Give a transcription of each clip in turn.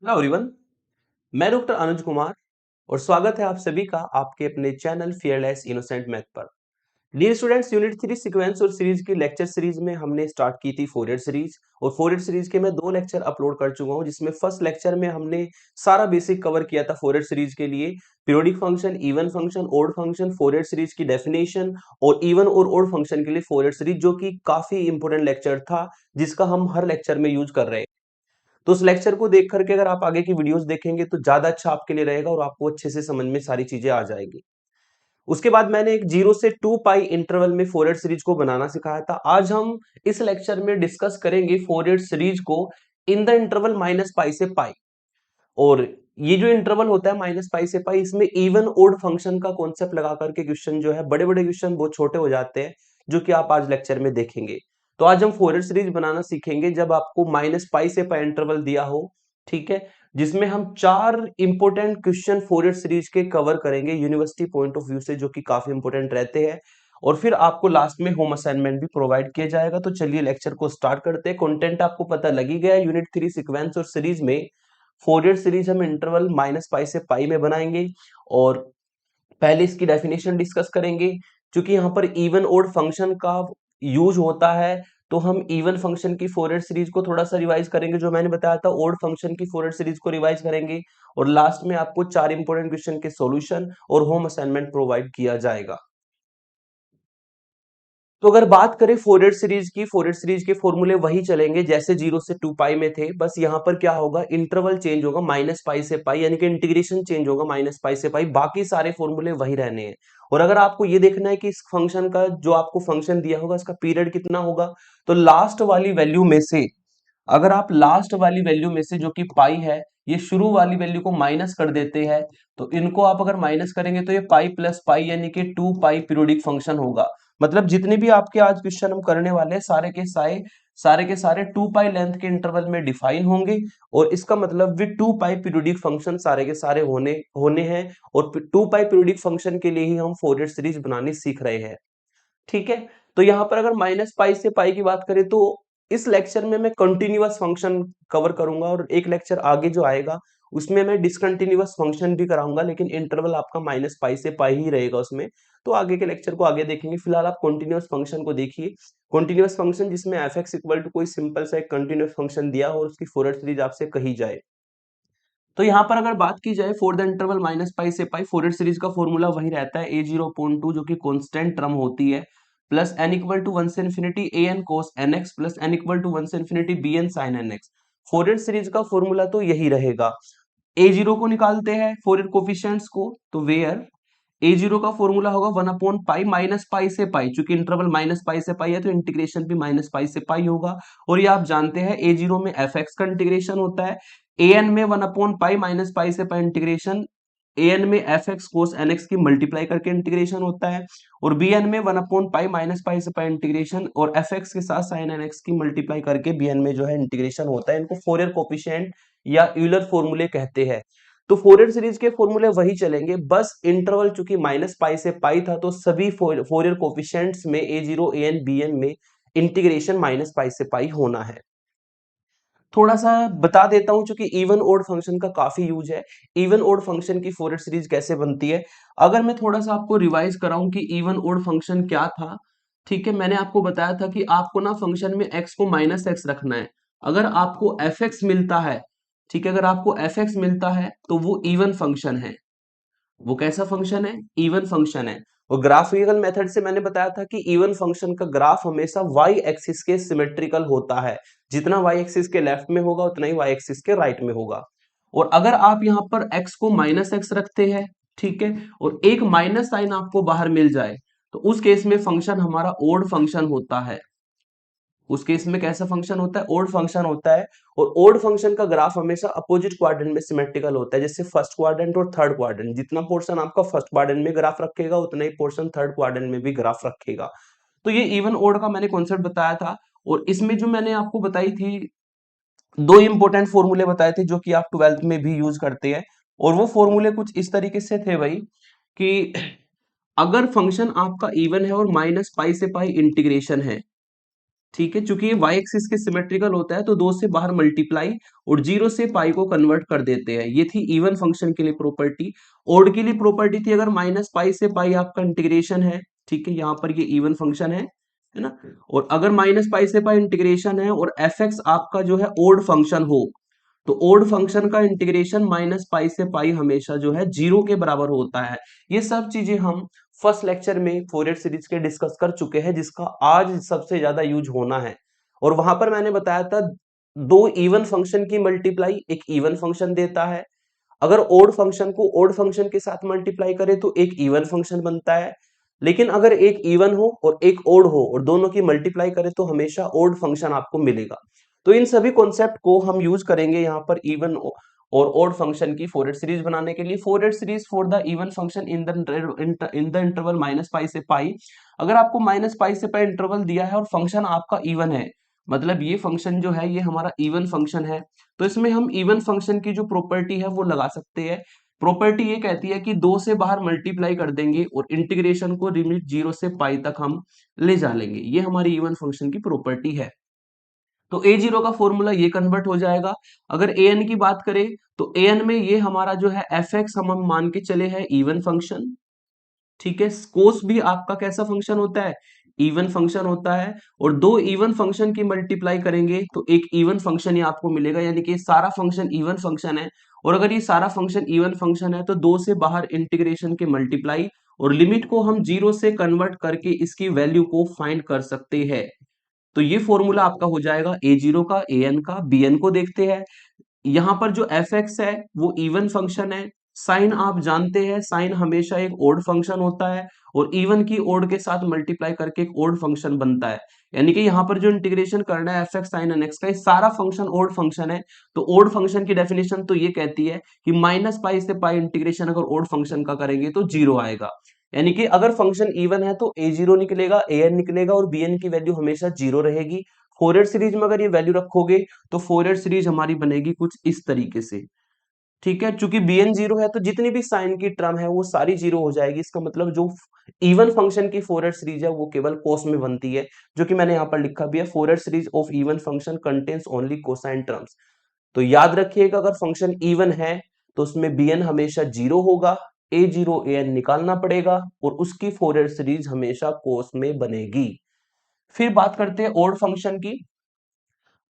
Hello everyone. मैं doctor Anuj Kumar और स्वागत है आप सभी का आपके अपने चैनल फियरलेस इनोसेंट मैथ पर। डियर स्टूडेंट्स, यूनिट 3 सीक्वेंस और सीरीज की लेक्चर सीरीज में हमने स्टार्ट की थी फोरियर सीरीज और फोरियर सीरीज के मैं 2 लेक्चर अपलोड कर चुका हूं, जिसमें फर्स्ट लेक्चर में हमने सारा बेसिक कवर किया था फोरियर सीरीज के लिए। Periodic function, even function, odd function, Fourier series की डेफिनेशन और इवन और ओड फंक्शन के लिए फोरियर सीरीज, जो कि काफी इंपॉर्टेंट लेक्चर था जिसका हम हर लेक्चर में यूज कर रहे हैं। तो उस लेक्चर को देख करके अगर आप आगे की वीडियोस देखेंगे तो ज्यादा अच्छा आपके लिए रहेगा और आपको अच्छे से समझ में सारी चीजें आ जाएगी। उसके बाद मैंने एक 0 से 2 पाई इंटरवल में फोरियर सीरीज को बनाना सिखाया था। आज हम इस लेक्चर में डिस्कस करेंगे फोरियर सीरीज को in the interval minus pi से पाई। और ये जो इंटरवल होता है माइनस पाई से पाई, इसमें इवन ओड फंक्शन का कॉन्सेप्ट लगा करके क्वेश्चन जो है, बड़े बड़े क्वेश्चन बहुत छोटे हो जाते हैं, जो कि आप आज लेक्चर में देखेंगे। तो आज हम फोरियर सीरीज बनाना सीखेंगे जब आपको माइनस पाई से पाई इंटरवल दिया हो, ठीक है, जिसमें हम 4 इंपोर्टेंट क्वेश्चन फोरियर सीरीज के कवर करेंगे यूनिवर्सिटी पॉइंट ऑफ व्यू से, जो कि काफी इंपोर्टेंट रहते हैं। और फिर आपको लास्ट में होम असाइनमेंट भी प्रोवाइड किया जाएगा। तो चलिए लेक्चर को स्टार्ट करते हैं। कंटेंट आपको पता लगी गया है। यूनिट 3 सीक्वेंस और सीरीज में फोरियर सीरीज हम इंटरवल माइनस पाई से पाई में बनाएंगे और पहले इसकी डेफिनेशन डिस्कस करेंगे। क्योंकि यहाँ पर इवन ओड फंक्शन का यूज होता है, तो हम इवन फंक्शन की फोरियर सीरीज को थोड़ा सा रिवाइज करेंगे, जो मैंने बताया था ओड फंक्शन की फोरियर सीरीज को रिवाइज करेंगे। और लास्ट में आपको 4 इंपोर्टेंट क्वेश्चन के सॉल्यूशन और होम असाइनमेंट प्रोवाइड किया जाएगा। तो अगर बात करें फोरियर सीरीज की, फोरियर सीरीज के फॉर्मूले वही चलेंगे जैसे 0 से 2 पाई में थे। बस यहाँ पर क्या होगा, इंटरवल चेंज होगा माइनस पाई से पाई, यानी कि इंटीग्रेशन चेंज होगा माइनस पाई से पाई। बाकी सारे फॉर्मूले वही रहने हैं। और अगर आपको ये देखना है कि इस फंक्शन का जो आपको फंक्शन दिया होगा इसका पीरियड कितना होगा, तो लास्ट वाली वैल्यू में से, अगर आप लास्ट वाली वैल्यू में से जो कि पाई है, ये शुरू वाली वैल्यू को माइनस कर देते हैं, तो इनको आप अगर माइनस करेंगे तो ये पाई प्लस पाई यानी कि 2 पाई पीरियोडिक फंक्शन होगा। मतलब जितने भी आपके आज क्वेश्चन हम करने वाले हैं सारे के सारे 2 पाई लेंथ के इंटरवल में डिफाइन होंगे। और इसका मतलब भी 2 पाई पीरियोडिक फंक्शन सारे के सारे होने होने हैं। और 2 पाई पीरियोडिक फंक्शन के लिए ही हम फोरियर सीरीज बनानी सीख रहे हैं, ठीक है। तो यहाँ पर अगर माइनस पाई से पाई की बात करें तो इस लेक्चर में मैं कंटिन्यूअस फंक्शन कवर करूंगा और एक लेक्चर आगे जो आएगा उसमें मैं डिसकंटिन्यूअस फंक्शन भी कराऊंगा, लेकिन इंटरवल आपका माइनस पाई से पाई ही रहेगा उसमें। तो आगे के लेक्चर को आगे देखेंगे। फिलहाल आप कंटिन्यूअस फंक्शन को देखिए। कंटिन्यूअस फंक्शन जिसमें एफ एक्स इक्वल टू कोई सिंपल सा एक कंटिन्यूअस फंक्शन दिया हो और उसकी फोरियर सीरीज आपसे कही जाए। तो यहाँ पर अगर बात की जाए for the interval minus pi से पाई, फोरियर सीरीज का फॉर्मूला वही रहता है a0.2, जो कि कांस्टेंट टर्म होती है, प्लस n इक्वल टू 1 से infinity an cos nx plus n equal to 1 से infinity bn sin nx। Fourier series का फॉर्मूला तो यही रहेगा। a0 को निकालते हैं फोरियर कोफिशिएंट्स को, तो वेयर a0 का फॉर्मूला होगा 1 अपॉन पाई माइनस पाई से पाई। चूंकि इंटरवल माइनस पाई से पाई है तो इंटीग्रेशन भी माइनस पाई से पाई होगा। और ये आप जानते हैं a0 में fx का इंटीग्रेशन होता है, an में 1 अपॉन पाई माइनस पाई से पाई इंटीग्रेशन, an में fx cos nx की मल्टीप्लाई करके इंटीग्रेशन होता है, और bn में 1 अपॉन पाई माइनस पाई से पाई इंटीग्रेशन और fx के साथ sin nx की मल्टीप्लाई करके bn में जो है इंटीग्रेशन होता है। इनको फोरियर कोफिशिएंट या यूलर फॉर्मूले कहते हैं। तो फोरियर सीरीज के फॉर्मूले वही चलेंगे, बस इंटरवल चूंकि माइनस पाई से पाई था तो सभी फोरियर कोफिशिएंट्स में a0 an bn में इंटीग्रेशन माइनस पाई से पाई होना है। थोड़ा सा बता देता हूं, चूंकि इवन ओड फंक्शन का काफी यूज है। इवन ओड फंक्शन की फोरियर सीरीज कैसे बनती है, अगर मैं थोड़ा सा आपको रिवाइज कराऊं कि इवन ओड फंक्शन क्या था, ठीक है। मैंने आपको बताया था कि आपको ना फंक्शन में x को माइनस एक्स रखना है। अगर आपको एफ एक्स मिलता है, ठीक है, अगर आपको एफ एक्स मिलता है तो वो इवन फंक्शन है। वो कैसा फंक्शन है, इवन फंक्शन है। और ग्राफिकल मेथड से मैंने बताया था कि इवन फंक्शन का ग्राफ हमेशा वाई एक्सिस के सिमेट्रिकल होता है। जितना वाई एक्सिस के लेफ्ट में होगा उतना ही वाई एक्सिस के राइट में होगा। और अगर आप यहां पर x को माइनस एक्स रखते हैं, ठीक है, और एक माइनस साइन आपको बाहर मिल जाए, तो उस केस में फंक्शन हमारा ओड फंक्शन होता है। उस केस में कैसा फंक्शन होता है, ओड फंक्शन होता है। और ओड फंक्शन का ग्राफ हमेशा अपोजिट क्वाड्रेंट में सिमेट्रिकल होता है, जैसे फर्स्ट क्वाड्रेंट और थर्ड क्वाड्रेंट। जितना पोर्शन आपका फर्स्ट क्वाड्रेंट में ग्राफ रखेगा उतना ही पोर्शन थर्ड क्वाड्रेंट में भी ग्राफ रखेगा। तो ये इवन ओड का मैंने कॉन्सेप्ट बताया था। और इसमें जो मैंने आपको बताई थी, 2 इंपॉर्टेंट फॉर्मूले बताए थे जो कि आप ट्वेल्थ में भी यूज करते हैं। और वो फॉर्मूले कुछ इस तरीके से थे भाई, कि अगर फंक्शन आपका इवन है और माइनस पाई से पाई इंटीग्रेशन है, ठीक है, चूंकि ये वाई एक्सिस के सिमेट्रिकल होता है तो दो से बाहर मल्टीप्लाई और जीरो से पाई को कन्वर्ट कर देते हैं। ये थी इवन फंक्शन के लिए प्रॉपर्टी। ओड के लिए प्रॉपर्टी थी अगर माइनस पाई से पाई आपका इंटीग्रेशन है, ठीक है, यहाँ पर ये इवन फंक्शन है ना, और अगर माइनस पाई से पाई इंटीग्रेशन है और एफ एक्स आपका जो है ओड फंक्शन हो, तो ओड फंक्शन का इंटीग्रेशन माइनस पाई से पाई हमेशा जो है जीरो के बराबर होता है। ये सब चीजें हम फर्स्ट लेक्चर में फोरियर सीरीज के डिस्कस कर चुके हैं, जिसका आज सबसे ज्यादा यूज होना है। और वहां पर मैंने बताया था दो इवन फंक्शन की मल्टीप्लाई एक इवन फंक्शन देता है। अगर ओड फंक्शन को ओड फंक्शन के साथ मल्टीप्लाई करें तो एक इवन फंक्शन बनता है। लेकिन अगर एक इवन हो और एक ओड हो और दोनों की मल्टीप्लाई करें तो हमेशा ओड फंक्शन आपको मिलेगा। तो इन सभी कॉन्सेप्ट को हम यूज करेंगे यहाँ पर इवन और ओड फंक्शन की फोरियर सीरीज बनाने के लिए। Fourier series for the even function in the interval minus pi से पाई। अगर आपको माइनस पाई से पाई इंटरवल दिया है और फंक्शन आपका इवन है, मतलब ये फंक्शन जो है ये हमारा इवन फंक्शन है, तो इसमें हम इवन फंक्शन की जो प्रॉपर्टी है वो लगा सकते हैं। प्रॉपर्टी ये कहती है कि दो से बाहर मल्टीप्लाई कर देंगे और इंटीग्रेशन को लिमिट जीरो से पाई तक हम ले जा लेंगे। ये हमारी इवन फंक्शन की प्रॉपर्टी है। तो ए जीरो का फॉर्मूला ये कन्वर्ट हो जाएगा। अगर ए एन की बात करें तो ए एन में ये हमारा जो है एफ एक्स हम मान के चले हैं इवन फंक्शन, ठीक है। कोस भी आपका कैसा फंक्शन होता है, इवन फंक्शन होता है। और दो इवन फंक्शन की मल्टीप्लाई करेंगे तो एक इवन फंक्शन ही आपको मिलेगा, यानी कि सारा फंक्शन इवन फंक्शन है। और अगर ये सारा फंक्शन इवन फंक्शन है तो दो से बाहर इंटीग्रेशन के मल्टीप्लाई और लिमिट को हम जीरो से कन्वर्ट करके इसकी वैल्यू को फाइंड कर सकते हैं। तो ये फॉर्मूला आपका हो जाएगा ए जीरो का, ए एन का। बी एन को देखते हैं। यहाँ पर जो एफ एक्स है वो इवन फंक्शन है। साइन आप जानते हैं, साइन हमेशा एक ओड फंक्शन होता है और इवन की ओड के साथ मल्टीप्लाई करके एक ओड फंक्शन बनता है। यानी कि यहाँ पर जो इंटीग्रेशन करना है F x sine N x का, ये सारा फंक्शन ओड फंक्शन है। तो ओड फंक्शन की डेफिनेशन तो ये कहती है कि माइनस पाई से पाई इंटीग्रेशन अगर ओड फंक्शन का करेंगे तो जीरो आएगा। यानी कि अगर फंक्शन इवन है तो ए जीरो निकलेगा, ए एन निकलेगा और बी एन की वैल्यू हमेशा जीरो रहेगी। फोरियर सीरीज में अगर ये वैल्यू रखोगे तो फोरियर सीरीज हमारी बनेगी कुछ इस तरीके से, ठीक है। चूंकि bn जीरो है तो जितनी भी साइन की टर्म है वो सारी जीरो हो जाएगी। इसका मतलब जो इवन फंक्शन की फोरियर सीरीज है वो केवल कोस में बनती है, जो कि मैंने यहाँ पर लिखा भी है, Fourier series of even function contains only cosine terms. तो याद रखिएगा अगर फंक्शन इवन है तो उसमें bn हमेशा जीरो होगा, ए जीरो ए एन निकालना पड़ेगा और उसकी फोरियर सीरीज हमेशा कोस में बनेगी। फिर बात करते हैं ओड फंक्शन की।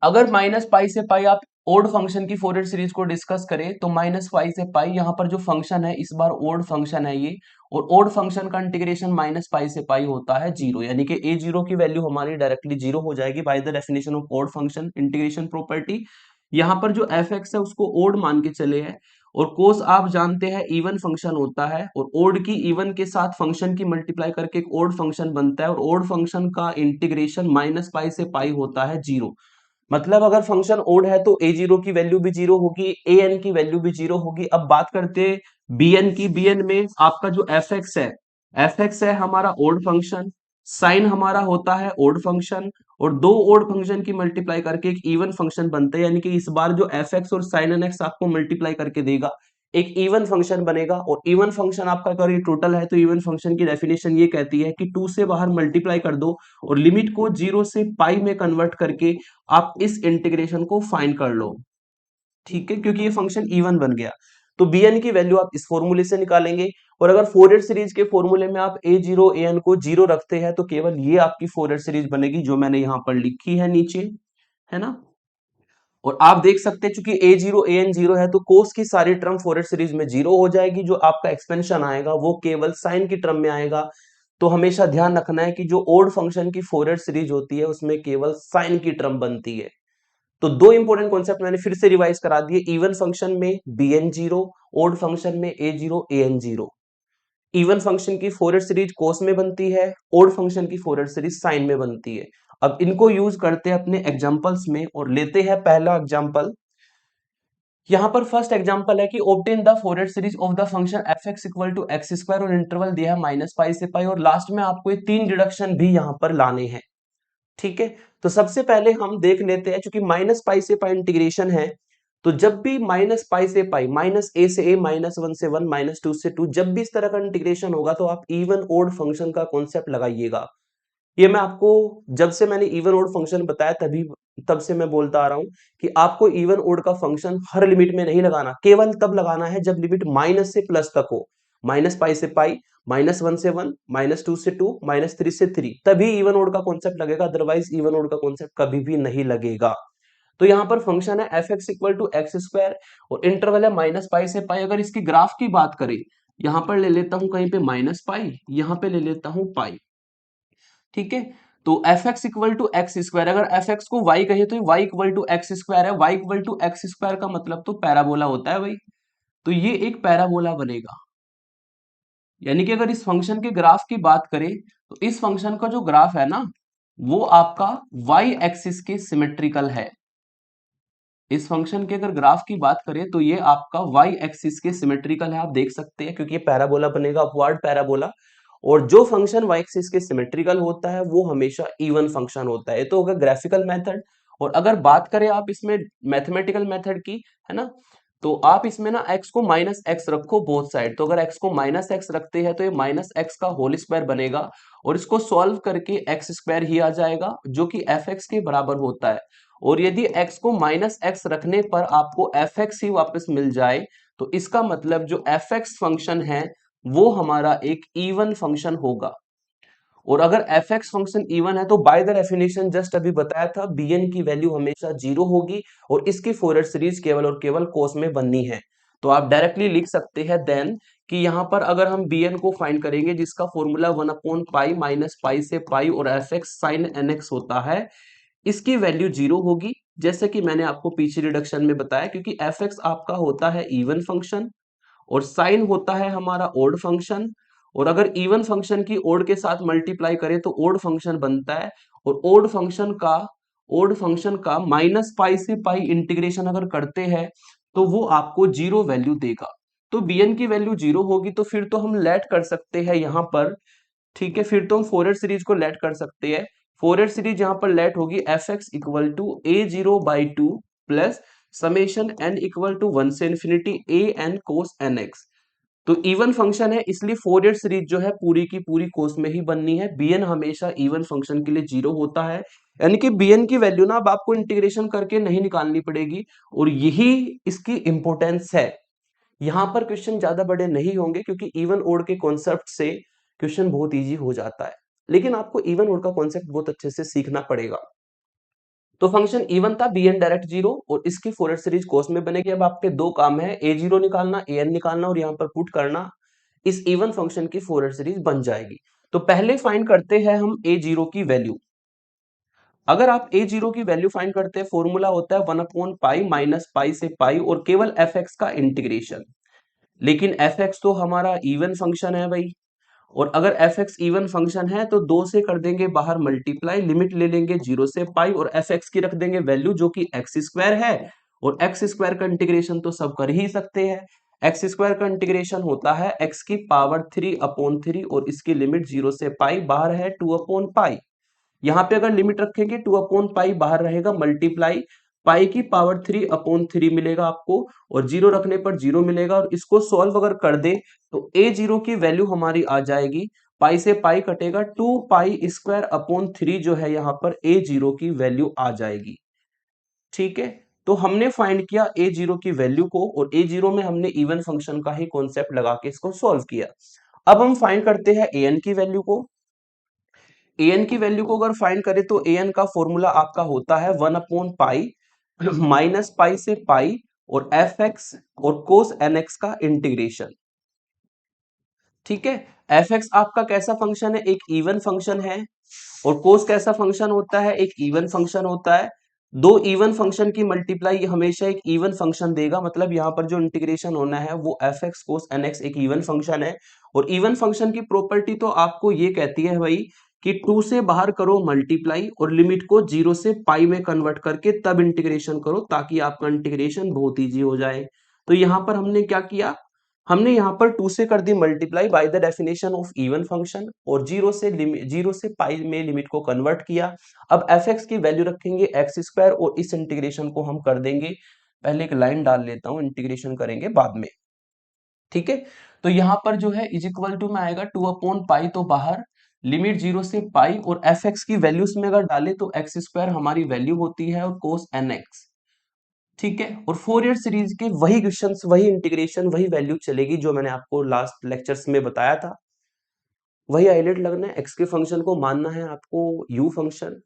अगर माइनस पाई से पाई आप ओड फंक्शन की फोरियर सीरीज को डिस्कस करें तो माइनस पाई से पाई यहाँ पर जो फंक्शन है इस बार ओड फंक्शन है ये, और ओड फंक्शन का इंटीग्रेशन माइनस पाई से पाई होता है जीरो, यानी कि ए जीरो की वैल्यू हमारी डायरेक्टली जीरो हो जाएगी by the definition of odd function integration property. यहाँ पर जो एफ एक्स है उसको ओड मान के चले हैं और कोस आप जानते हैं इवन फंक्शन होता है, और ओड की इवन के साथ फंक्शन की मल्टीप्लाई करके एक ओड फंक्शन बनता है और ओड फंक्शन का इंटीग्रेशन माइनस पाई से पाई होता है जीरो। मतलब अगर फंक्शन ओड है तो ए जीरो की वैल्यू भी जीरो होगी, ए एन की वैल्यू भी जीरो होगी। अब बात करते हैं बी एन की। बी एन में आपका जो एफ एक्स है, एफ एक्स है हमारा ओड फंक्शन, साइन हमारा होता है ओड फंक्शन, और दो ओड फंक्शन की मल्टीप्लाई करके एक इवन फंक्शन बनता है। यानी कि इस बार जो एफ एक्स और साइन एन एक्स आपको मल्टीप्लाई करके देगा एक इवन फंक्शन बनेगा। और इवन फंक्शन आपका अगर ये टोटल है तो इवन फंक्शन की डेफिनेशन ये कहती है कि टू से बाहर मल्टीप्लाई कर दो और लिमिट को जीरो से पाई में कन्वर्ट करके आप इस इंटीग्रेशन को फाइंड कर लो, ठीक है, क्योंकि ये फंक्शन इवन बन गया। तो bn की वैल्यू आप इस फॉर्मूले से निकालेंगे। और अगर फोरियर सीरीज के फॉर्मूले में आप ए जीरो ए एन को जीरो रखते हैं तो केवल ये आपकी फोरियर सीरीज बनेगी जो मैंने यहां पर लिखी है नीचे, है ना। और आप देख सकते हैं चूंकि ए जीरो ए एन जीरो है तो कोस की सारी टर्म फोरियर सीरीज में जीरो हो जाएगी। जो आपका एक्सपेंशन आएगा वो केवल साइन की टर्म में आएगा। तो हमेशा ध्यान रखना है कि जो ओड फंक्शन की फोरियर सीरीज होती है उसमें केवल साइन की टर्म बनती है। तो दो इंपॉर्टेंट कॉन्सेप्ट मैंने फिर से रिवाइज करा दिए। इवन फंक्शन में B N zero, odd function में A zero A N zero. Even function की फोरियर सीरीज कोस में बनती है, ओड फंक्शन की फोरियर सीरीज साइन में बनती है। अब इनको यूज करते हैं अपने एग्जांपल्स में और लेते हैं पहला एग्जांपल। यहां पर फर्स्ट एग्जांपल है कि obtain the Fourier series of the function F x equal to X square, और इंटरवल दिया है माइनस पाई से पाई, और लास्ट में आपको ये तीन डिडक्शन भी यहां पर लाने हैं, ठीक है। तो सबसे पहले हम देख लेते हैं, चूंकि माइनस पाई से पाई इंटीग्रेशन है तो जब भी माइनस पाई से पाई, माइनस ए से ए, माइनस वन से वन, माइनस टू से टू, जब भी इस तरह का इंटीग्रेशन होगा तो आप इवन ओड फंक्शन का कॉन्सेप्ट लगाइएगा। ये मैं आपको जब से मैंने इवन ओड फंक्शन बताया तब से मैं बोलता आ रहा हूं कि आपको इवन ओड का फंक्शन हर लिमिट में नहीं लगाना, केवल तब लगाना है जब लिमिट माइनस से प्लस तक हो, माइनस पाई से पाई, -1 से 1, -2 से 2, -3 से 3, तभी इवन ओड का कॉन्सेप्ट लगेगा, अदरवाइज इवन ओड का कॉन्सेप्ट कभी भी नहीं लगेगा। तो यहाँ पर फंक्शन है F x equal to X square और इंटरवल है -पाई से पाई। अगर इसकी ग्राफ की बात करें, यहाँ पर ले लेता हूं कहीं पे -पाई, यहाँ पे ले लेता हूं पाई, ठीक है। तो F x equal to X square, अगर एफ एक्स को वाई कहे तो Y equal to X square है, Y equal to X square का मतलब तो पैराबोला होता है भाई। तो ये एक पैराबोला बनेगा, यानी कि अगर इस फंक्शन के ग्राफ की बात करें तो इस फंक्शन का जो ग्राफ है ना, वो आपका वाई एक्सिस के सिमेट्रिकल है। इस फंक्शन के अगर ग्राफ की बात करें तो ये आपका वाई एक्सिस के सिमेट्रिकल है, आप देख सकते हैं, क्योंकि ये पैराबोला बनेगा, अपवर्ड पैराबोला। और जो फंक्शन वाई एक्सिस के सिमेट्रिकल होता है वो हमेशा इवन फंक्शन होता है। ये तो होगा ग्राफिकल मेथड। और अगर बात करें आप इसमें मैथमेटिकल मेथड की, है ना, तो आप इसमें ना x को -x रखो बोथ साइड। तो अगर x को -x रखते हैं तो ये -x का होल स्क्वायर बनेगा और इसको सॉल्व करके x स्क्वायर ही आ जाएगा जो कि fx के बराबर होता है। और यदि x को -x रखने पर आपको fx ही वापस मिल जाए तो इसका मतलब जो fx फंक्शन है वो हमारा एक इवन फंक्शन होगा। और अगर एफ एक्स फंक्शन इवन है तो बाय द डेफिनेशन जस्ट अभी बताया था bn की वैल्यू हमेशा 0 होगी और इसकी फोरियर सीरीज केवल और केवल कोस में बननी है। तो आप डायरेक्टली लिख सकते हैं देन कि यहां पर अगर हम bn को फाइंड करेंगे जिसका फॉर्मूला 1/पाई -पाई से पाई और एफ एक्स साइन nx होता है, इसकी वैल्यू 0 होगी, जैसे कि मैंने आपको पीछे रिडक्शन में बताया, क्योंकि एफ एक्स आपका होता है इवन फंक्शन और साइन होता है हमारा ओड फंक्शन। और अगर इवन फंक्शन की ओड के साथ मल्टीप्लाई करें तो ओड फंक्शन बनता है। और ओड फंक्शन का -पाई से पाई इंटीग्रेशन अगर करते हैं तो वो आपको 0 वैल्यू देगा। तो bn की वैल्यू 0 होगी तो फिर तो हम लेट कर सकते हैं यहाँ पर, ठीक है, फिर तो हम फोरियर सीरीज को लेट कर सकते हैं। फोरियर सीरीज यहाँ पर लेट होगी f x equal to a0/2 plus summation n equal to 1 से infinity a n cos nx। तो इवन फंक्शन है इसलिए फोरियर सीरीज जो है पूरी की पूरी कोस में ही बननी है। bn हमेशा इवन फंक्शन के लिए 0 होता है, यानी कि bn की वैल्यू ना अब आपको इंटीग्रेशन करके नहीं निकालनी पड़ेगी। और यही इसकी इंपॉर्टेंस है। यहां पर क्वेश्चन ज्यादा बड़े नहीं होंगे क्योंकि इवन ओड के कॉन्सेप्ट से क्वेश्चन बहुत इजी हो जाता है, लेकिन आपको इवन ओड का कॉन्सेप्ट बहुत अच्छे से सीखना पड़ेगा। तो फंक्शन इवन था, bn डायरेक्ट 0 और इसकी फोरियर सीरीज कोस में बनेगी। अब आपके दो काम है, a0 निकालना, an निकालना और यहाँ पर पुट करना, इस इवन फंक्शन की फोरियर सीरीज बन जाएगी। तो पहले फाइंड करते हैं हम a0 की वैल्यू। अगर आप a0 की वैल्यू फाइंड करते हैं, फॉर्मूला होता है 1/पाई -पाई से पाई और केवल fx का इंटीग्रेशन। लेकिन fx तो हमारा इवन फंक्शन है भाई, और अगर fx इवन फंक्शन है तो 2 से कर देंगे बाहर मल्टीप्लाई, लिमिट ले लेंगे 0 से पाई और fx की रख देंगे वैल्यू जो कि एक्स स्क्वायर है। और एक्स स्क्वायर का इंटीग्रेशन तो सब कर ही सकते हैं। एक्स स्क्वायर का इंटीग्रेशन होता है x की पावर 3/3 और इसकी लिमिट 0 से पाई, बाहर है 2/पाई। यहाँ पे अगर लिमिट रखेंगे 2/पाई, बाहर रहेगा मल्टीप्लाई, पाई की पावर 3/3 मिलेगा आपको और 0 रखने पर 0 मिलेगा। और इसको सॉल्व अगर कर दे तो a0 की वैल्यू हमारी आ जाएगी, पाई से पाई कटेगा, 2 पाई स्क्वायर/3 जो है यहाँ पर a0 की वैल्यू आ जाएगी। ठीक है, तो हमने फाइंड किया a0 की वैल्यू को और a0 में हमने इवन फंक्शन का ही कॉन्सेप्ट लगा के इसको सॉल्व किया। अब हम फाइंड करते हैं an की वैल्यू को। an की वैल्यू को अगर फाइंड करें तो an का फॉर्मूला आपका होता है 1/पाई -पाई से पाई और एफ एक्स और कोस nx का इंटीग्रेशन। ठीक है, एफ एक्स आपका कैसा फंक्शन है, एक इवन फंक्शन है, और कोस कैसा फंक्शन होता है, एक इवन फंक्शन होता है। दो इवन फंक्शन की मल्टीप्लाई हमेशा एक इवन फंक्शन देगा, मतलब यहाँ पर जो इंटीग्रेशन होना है वो एफ एक्स कोस एन एक्स एक इवन फंक्शन है। और इवन फंक्शन की प्रॉपर्टी तो आपको ये कहती है भाई कि 2 से बाहर करो मल्टीप्लाई और लिमिट को 0 से पाई में कन्वर्ट करके तब इंटीग्रेशन करो, ताकि आपका इंटीग्रेशन बहुत ईजी हो जाए। तो यहाँ पर हमने क्या किया, हमने यहाँ पर 2 से कर दी multiply by the definition of even function और 0 से पाई में लिमिट को कन्वर्ट किया। अब एफ एक्स की वैल्यू रखेंगे एक्स स्क्वायर और इस इंटीग्रेशन को हम कर देंगे, पहले एक लाइन डाल लेता हूं, इंटीग्रेशन करेंगे बाद में। ठीक है, तो यहाँ पर जो है इज इक्वल टू में आएगा 2/पाई तो बाहर लिमिट 0 से पाई और एफ एक्स की वैल्यूज में अगर डाले तो एक्स स्क्वायर हमारी वैल्यू होती है और कोस एन एक्स, ठीक है। और फोरियर सीरीज के वही क्वेश्चंस, वही इंटीग्रेशन, वही वैल्यू चलेगी जो मैंने आपको लास्ट लेक्चर्स में बताया था। वही हाईलाइट लगना है, एक्स के फंक्शन को मानना है आपको यू फंक्शन,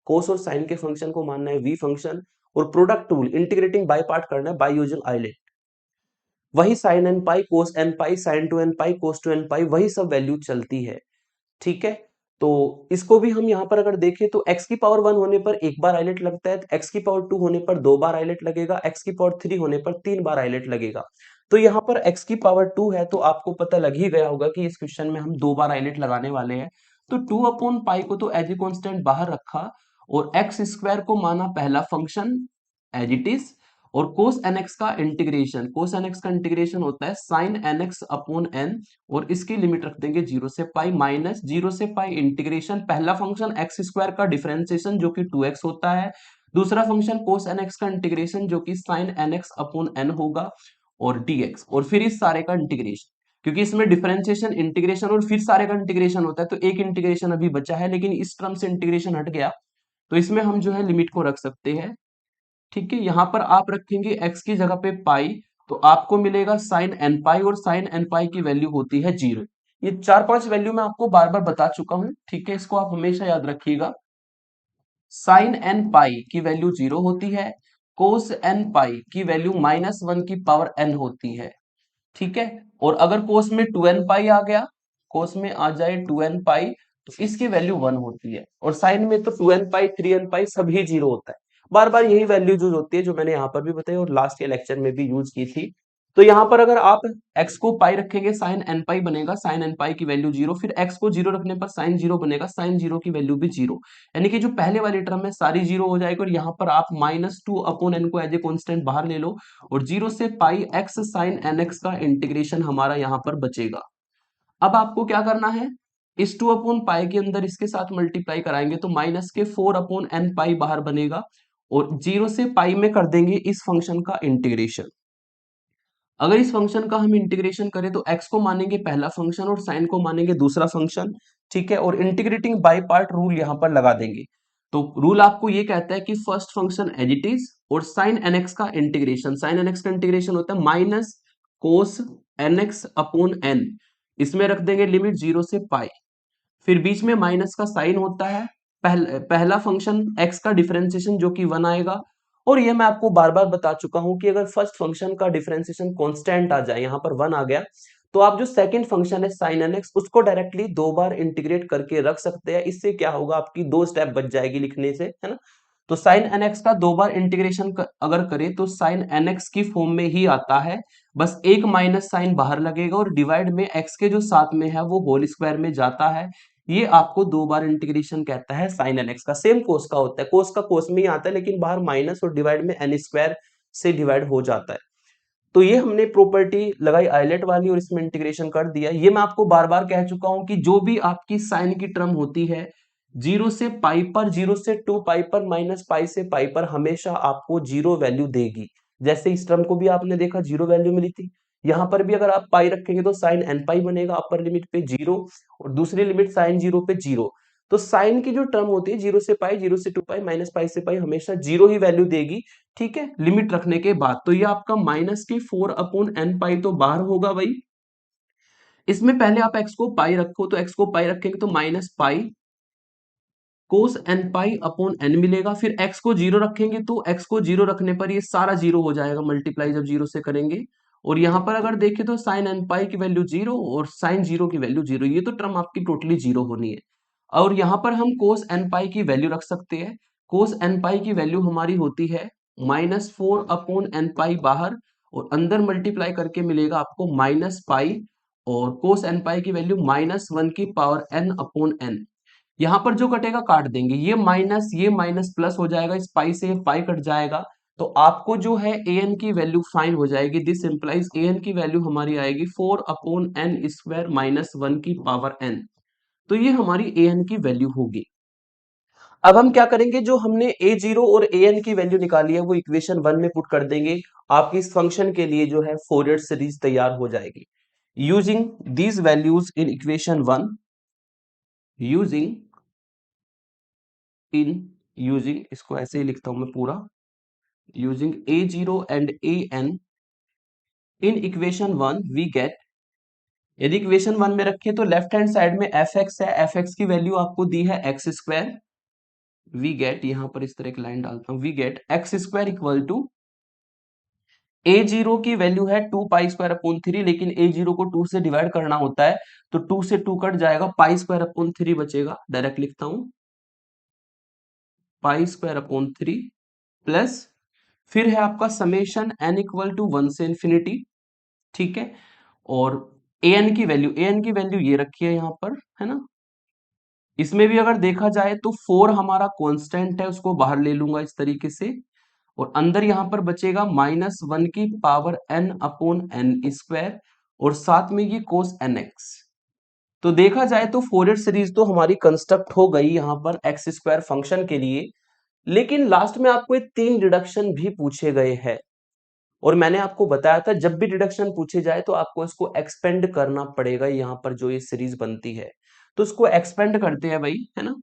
कोस और साइन के फंक्शन को मानना है वी फंक्शन, और product rule integrating by part करना है बाय यूजिंग आइलेट। वही sine N pi, cos N pi, sine two N pi, cos two N pi, वही सब वैल्यू चलती है, ठीक है। तो इसको भी हम यहाँ पर अगर देखें तो x की पावर 1 होने पर एक बार आइलेट लगता है, x की पावर 2 होने पर दो बार आइलेट लगेगा, x की पावर 3 होने पर तीन बार आइलेट लगेगा। तो यहाँ पर x की पावर 2 है तो आपको पता लग ही गया होगा कि इस क्वेश्चन में हम दो बार आइलेट लगाने वाले हैं। तो 2 अपॉन पाई को तो एज ए कॉन्स्टेंट बाहर रखा और एक्स स्क्वायर को माना पहला फंक्शन एज इट इज, और कोस एन एक्स का इंटीग्रेशन, कोस एन एक्स का इंटीग्रेशन होता है sine N x upon N, और इसकी लिमिट रख देंगे 0 से पाई, माइनस 0 से पाई इंटीग्रेशन पहला फंक्शन एक्स स्क्वायर का डिफरेंशिएशन जो कि 2x होता है, दूसरा फंक्शन कोस एन एक्स का इंटीग्रेशन जो कि sine N x upon n होगा, और dx, और फिर इस सारे का इंटीग्रेशन, क्योंकि इसमें डिफरेंशिएशन, इंटीग्रेशन और फिर सारे का इंटीग्रेशन होता है तो एक इंटीग्रेशन अभी बचा है, लेकिन इस टर्म से इंटीग्रेशन हट गया तो इसमें हम जो है लिमिट को रख सकते हैं, ठीक है। यहां पर आप रखेंगे x की जगह पे पाई, तो आपको मिलेगा साइन एन पाई, और साइन एन पाई की वैल्यू होती है 0। ये चार पांच वैल्यू मैं आपको बार बार बता चुका हूं, ठीक है, इसको आप हमेशा याद रखिएगा। साइन एन पाई की वैल्यू 0 होती है, कोस एन पाई की वैल्यू -1 की पावर n होती है, ठीक है। और अगर कोस में 2n पाई आ गया, कोस में आ जाए 2n पाई, तो इसकी वैल्यू 1 होती है, और साइन में तो 2n पाई 3n पाई सभी 0 होता है। बार बार यही वैल्यू यूज होती है जो मैंने यहाँ पर भी बताई और लास्ट के लेक्चर में भी यूज की थी। तो यहाँ पर अगर आप x को पाई रखेंगे साइन एन पाई बनेगा, साइन एन पाई की वैल्यू 0, फिर x को 0 रखने पर साइन 0 बनेगा, साइन 0 की वैल्यू भी 0, यानी कि जो पहले वाली टर्म है सारी 0 हो जाएगी, और यहाँ पर आप -2 अपॉन n को एज ए कॉन्स्टेंट बाहर ले लो, और 0 से पाई x साइन एन एक्स का इंटीग्रेशन हमारा यहाँ पर बचेगा। अब आपको क्या करना है, इस 2 अपॉन पाई के अंदर इसके साथ मल्टीप्लाई कराएंगे तो माइनस के 4 अपॉन एन पाई बाहर बनेगा, और 0 से पाई में कर देंगे इस फंक्शन का इंटीग्रेशन। अगर इस फंक्शन का हम इंटीग्रेशन करें तो x को मानेंगे पहला फंक्शन और साइन को मानेंगे दूसरा फंक्शन, ठीक है, और इंटीग्रेटिंग बाय पार्ट रूल यहां पर लगा देंगे। तो रूल आपको ये कहता है कि first function as it is, और साइन एन एक्स का इंटीग्रेशन, साइन एन एक्स का इंटीग्रेशन होता है minus cos N x upon n, इसमें रख देंगे लिमिट 0 से पाई, फिर बीच में माइनस का साइन होता है, पहला फंक्शन x का डिफरेंशिएशन जो कि 1 आएगा। और ये मैं आपको बार बार बता चुका हूं कि अगर फर्स्ट फंक्शन का डिफरेंशिएशन कांस्टेंट आ जाए, यहां पर 1 आ गया, तो आप जो सेकंड फंक्शन है साइन एन एक्स उसको डायरेक्टली दो बार इंटीग्रेट करके रख सकते हैं। इससे क्या होगा, आपकी दो स्टेप बच जाएगी लिखने से, है ना। तो साइन एन एक्स का दो बार इंटीग्रेशन अगर करें तो साइन एन एक्स की फॉर्म में ही आता है, बस एक माइनस साइन बाहर लगेगा और डिवाइड में एक्स के जो साथ में है वो होल स्क्वायर में जाता है। ये आपको दो बार इंटीग्रेशन कहता है साइन एन एक्स का। सेम कोस का होता है, कोस का कोस में ही आता है लेकिन बाहर माइनस और डिवाइड में एन स्क्वायर से डिवाइड हो जाता है। तो ये हमने प्रॉपर्टी लगाई आइलेट वाली और इसमें इंटीग्रेशन कर दिया। ये मैं आपको बार बार कह चुका हूं कि जो भी आपकी साइन की टर्म होती है 0 से पाई पर, 0 से 2 पाई पर, माइनस पाई से पाई पर हमेशा आपको 0 वैल्यू देगी। जैसे इस टर्म को भी आपने देखा 0 वैल्यू मिली थी, यहां पर भी अगर आप पाई रखेंगे तो साइन एन पाई बनेगा, अपर लिमिट पे 0 और दूसरी लिमिट साइन 0 पे 0। तो साइन की जो टर्म होती है 0 से पाई, 0 से 2 पाई, माइनस पाई से पाई हमेशा 0 ही वैल्यू देगी, ठीक है, लिमिट रखने के बाद। तो ये आपका माइनस के 4 अपॉन एन पाई तो बाहर होगा भाई। इसमें पहले आप x को पाई रखो, तो x को पाई रखेंगे तो माइनस पाई कोस एन पाई अपॉन एन मिलेगा, फिर x को 0 रखेंगे तो x को 0 रखने पर ये सारा 0 हो जाएगा, मल्टीप्लाई जब 0 से करेंगे। और यहां पर अगर देखें तो साइन एन पाई की वैल्यू 0 और साइन 0 की वैल्यू 0, ये तो टर्म आपकी टोटली 0 होनी है। और यहां पर हम कोस एन पाई की वैल्यू रख सकते हैं, कोस एन पाई की वैल्यू हमारी होती है -4 अपॉन एन पाई बाहर, और अंदर मल्टीप्लाई करके मिलेगा आपको माइनस पाई, और कोस एन पाई की वैल्यू -1 की पावर n अपॉन एन। यहां पर जो कटेगा काट देंगे, ये माइनस प्लस हो जाएगा, इस पाई से पाई कट जाएगा, तो आपको जो है an की वैल्यू फाइंड हो जाएगी। दिस इंप्लाइज an की वैल्यू हमारी आएगी 4 अपॉन एन स्क्वायर -1 की पावर n। तो ये हमारी an की वैल्यू होगी। अब हम क्या करेंगे, जो हमने a0 और an की वैल्यू निकाली है वो इक्वेशन 1 में पुट कर देंगे। आपकी इस फंक्शन के लिए जो है फोरियर सीरीज तैयार हो जाएगी using these values in equation 1। Using using इसको ऐसे ही लिखता हूं मैं पूरा, using a0 and an in equation 1 we get, यदि इक्वेशन 1 में रखें तो लेफ्ट हैंड साइड में fx है, fx की वैल्यू आपको दी है एक्स स्क्वायर, वी गेट, यहां पर इस तरह की लाइन डालता हूं, we get x square equal to a0 की वैल्यू है 2 पाई स्क्वायर अपॉन 3, लेकिन a0 को 2 से डिवाइड करना होता है तो 2 से 2 कट जाएगा, पाई स्क्वायर अपॉन 3 बचेगा, डायरेक्ट लिखता हूं पाई स्क्वायर अपॉन 3 प्लस, फिर है आपका समेशन n इक्वल टू 1 से इंफिनिटी, ठीक है, और an की वैल्यू ये रखी है यहां पर, है ना, इसमें भी अगर देखा जाए तो 4 हमारा कांस्टेंट है, उसको बाहर ले लूंगा इस तरीके से, और अंदर यहां पर बचेगा -1 की power n upon n square, और साथ में ये cos nx। तो देखा जाए तो फोरियर सीरीज तो हमारी कंस्ट्रक्ट हो गई यहां पर एक्स स्क्वायर फंक्शन के लिए, लेकिन लास्ट में आपको ये 3 डिडक्शन भी पूछे गए हैं, और मैंने आपको बताया था जब भी डिडक्शन पूछे जाए तो आपको इसको एक्सपेंड करना पड़ेगा, यहां पर जो ये सीरीज बनती है तो इसको एक्सपेंड करते हैं भाई, है ना।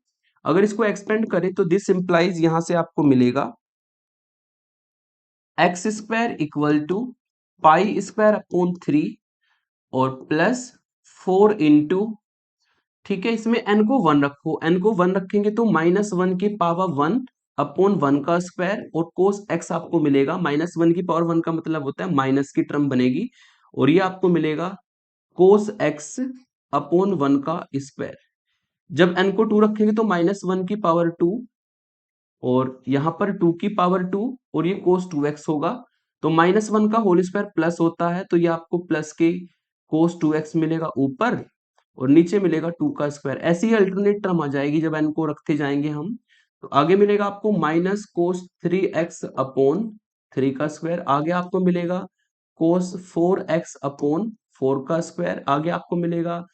अगर इसको एक्सपेंड करें तो दिस इंप्लाइज यहां से आपको मिलेगा x square equal to pi square upon 3 और प्लस 4 इंटू, ठीक है, इसमें n को 1 रखो, n को 1 रखेंगे तो -1 की पावर 1 अपॉन 1 का स्क्वायर, और कोस x आपको मिलेगा, -1 की पावर 1 का मतलब होता है माइनस की टर्म बनेगी, और ये आपको मिलेगा कोस x अपॉन 1 का स्क्वायर। जब n को 2 रखेंगे तो -1 की पावर 2, और यहां पर 2 की पावर 2, और ये कोस 2x होगा, तो -1 का होल स्क्वायर प्लस होता है, तो ये आपको प्लस के कोस 2x मिलेगा ऊपर, और नीचे मिलेगा 2 का स्क्वायर। ऐसी ही अल्टरनेट टर्म आ जाएगी जब n को रखते जाएंगे हम, तो आगे मिलेगा आपको माइनस कोस 3x अपॉन 3 का स्क्वायर, आगे आपको मिलेगा कोस 4x अपॉन 4 का स्क्वायर, आगे आपको मिलेगा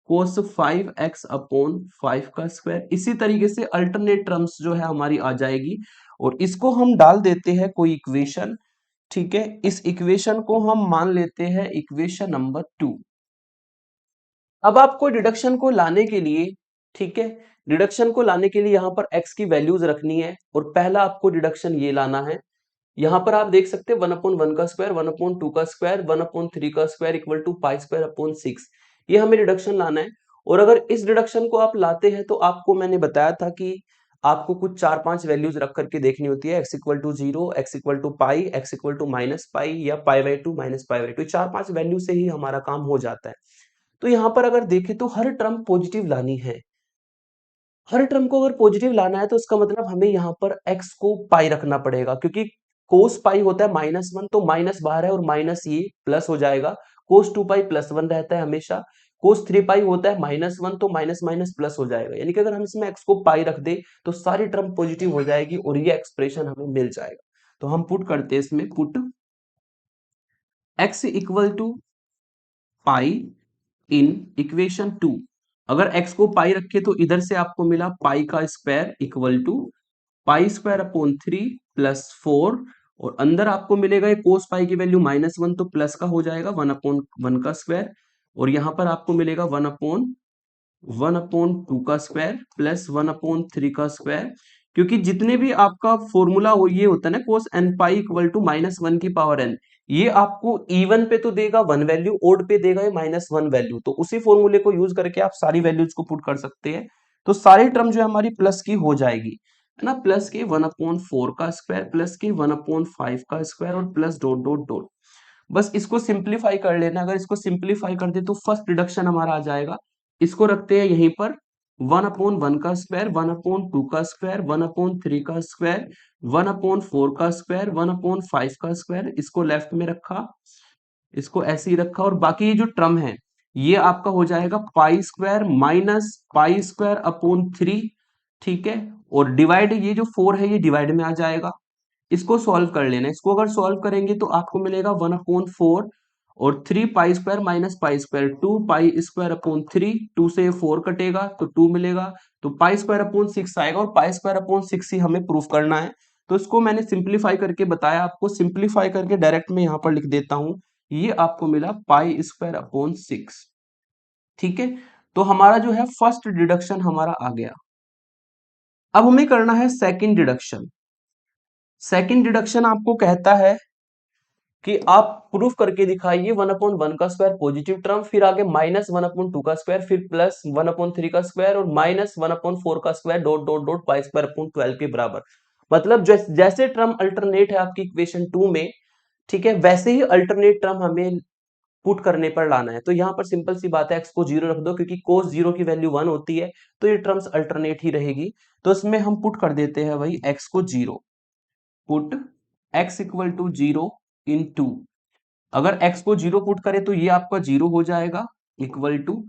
कोस 5x अपॉन 5 का स्क्वायर। इसी तरीके से अल्टरनेट टर्म्स जो है हमारी आ जाएगी, और इसको हम डाल देते हैं कोई इक्वेशन, ठीक है, इस इक्वेशन को हम मान लेते हैं इक्वेशन नंबर 2। अब आपको डिडक्शन को लाने के लिए, ठीक है, डिडक्शन को लाने के लिए यहां पर x की वैल्यूज रखनी है, और पहला आपको डिडक्शन ये लाना है, यहां पर आप देख सकते हैं 1/1 का स्क्वायर, 1/2 का स्क्वायर, 1/3 का square equal to pi square upon 6, ये हमें डिडक्शन लाना है। और अगर इस डिडक्शन को आप लाते हैं तो आपको मैंने बताया था कि आपको कुछ 4-5 वैल्यूज रख करके देखनी होती है, x equal to 0, x equal to pi, x equal to minus pi, या पाई/2 माइनस पाई/2, 4-5 वैल्यू से ही हमारा काम हो जाता है। तो यहां पर अगर देखें तो हर टर्म पॉजिटिव लानी है, हर टर्म को अगर पॉजिटिव लाना है तो इसका मतलब हमें यहाँ पर x को पाई रखना पड़ेगा, क्योंकि कोस पाई होता है -1, तो माइनस बाहर है और माइनस ये प्लस हो जाएगा, कोस 2 पाई +1 रहता है हमेशा, कोस 3 पाई होता है -1, तो माइनस माइनस प्लस हो जाएगा, यानी कि अगर हम इसमें x को पाई रख दे तो सारी टर्म पॉजिटिव हो जाएगी और ये एक्सप्रेशन हमें मिल जाएगा। तो हम पुट करते हैं इसमें, put x equal to pi in equation 2, अगर x को पाई रखे तो इधर से आपको मिला पाई का square equal to pi square upon 3 plus 4, और अंदर आपको मिलेगा ये कोस पाई की वैल्यू -1, तो प्लस का हो जाएगा 1/1 का स्क्वायर, और यहां पर आपको मिलेगा 1/2 का स्क्वायर प्लस 1/3 का स्क्वायर, क्योंकि जितने भी आपका फॉर्मूला हो ये होता है ना कोस n पाई इक्वल टू -1 की पावर n, ये आपको इवन पे तो देगा 1 वैल्यू, ओड पे देगा ये -1 वैल्यू, तो उसी फॉर्मूले को यूज करके आप सारी वैल्यूज को पुट कर सकते हैं, तो सारी टर्म जो है हमारी प्लस की हो जाएगी, है ना, प्लस के 1/4 का स्क्वायर प्लस के 1/5 का स्क्वायर और प्लस डॉट डॉट डॉट। बस इसको सिंप्लीफाई कर लेना, अगर इसको सिंप्लीफाई कर दे तो फर्स्ट रिडक्शन हमारा आ जाएगा, इसको रखते हैं यहीं पर 1/1 का स्क्वायर, 1/2 का स्क्वायर, 1/3 का स्क्वायर, 1/4 का स्क्वायर, 1/5 का स्क्वायर, इसको लेफ्ट में रखा, इसको ऐसे ही रखा, और बाकी ये जो टर्म है ये आपका हो जाएगा pi square minus pi square upon 3, ठीक है, और डिवाइड ये जो 4 है ये डिवाइड में आ जाएगा, इसको सॉल्व कर लेना, इसको अगर सॉल्व करेंगे तो आपको मिलेगा 1/4, और 3 pi square minus pi square 2 पाई स्क्वायर अपॉन 3, 2 से 4 कटेगा तो 2 मिलेगा, तो पाई स्क्वायर अपॉन 6 आएगा, और पाई स्क्वायर अपॉन 6 ही हमें प्रूफ करना है, तो इसको मैंने सिंप्लीफाई करके बताया आपको, सिंप्लीफाई करके डायरेक्ट में यहां पर लिख देता हूं, ये आपको मिला पाई स्क्वायर अपॉन 6, ठीक है। तो हमारा जो है फर्स्ट डिडक्शन हमारा आ गया। अब हमें करना है सेकंड डिडक्शन। सेकंड डिडक्शन आपको कहता है कि आप प्रूफ करके दिखाइए 1/1 का स्क्वायर पॉजिटिव टर्म, फिर आगे -1/2 का स्क्वायर, फिर +1/3 का स्क्वायर और -1/4 का स्क्वायर डॉट डॉट डॉट पाई स्क्वायर अपॉन 12 के बराबर। मतलब जैसे टर्म अल्टरनेट है आपकी इक्वेशन 2 में, ठीक है, वैसे ही अल्टरनेट टर्म हमें पुट करने पर लाना है। तो यहाँ पर सिंपल सी बात है, x को 0 रख दो, क्योंकि cos 0 की वैल्यू 1 होती है, तो ये टर्म्स अल्टरनेट ही रहेगी। तो इसमें हम पुट कर देते हैं भाई x को 0, पुट x इक्वल टू 0 इन 2। अगर x को 0 पुट करें तो ये आपका 0 हो जाएगा, equal to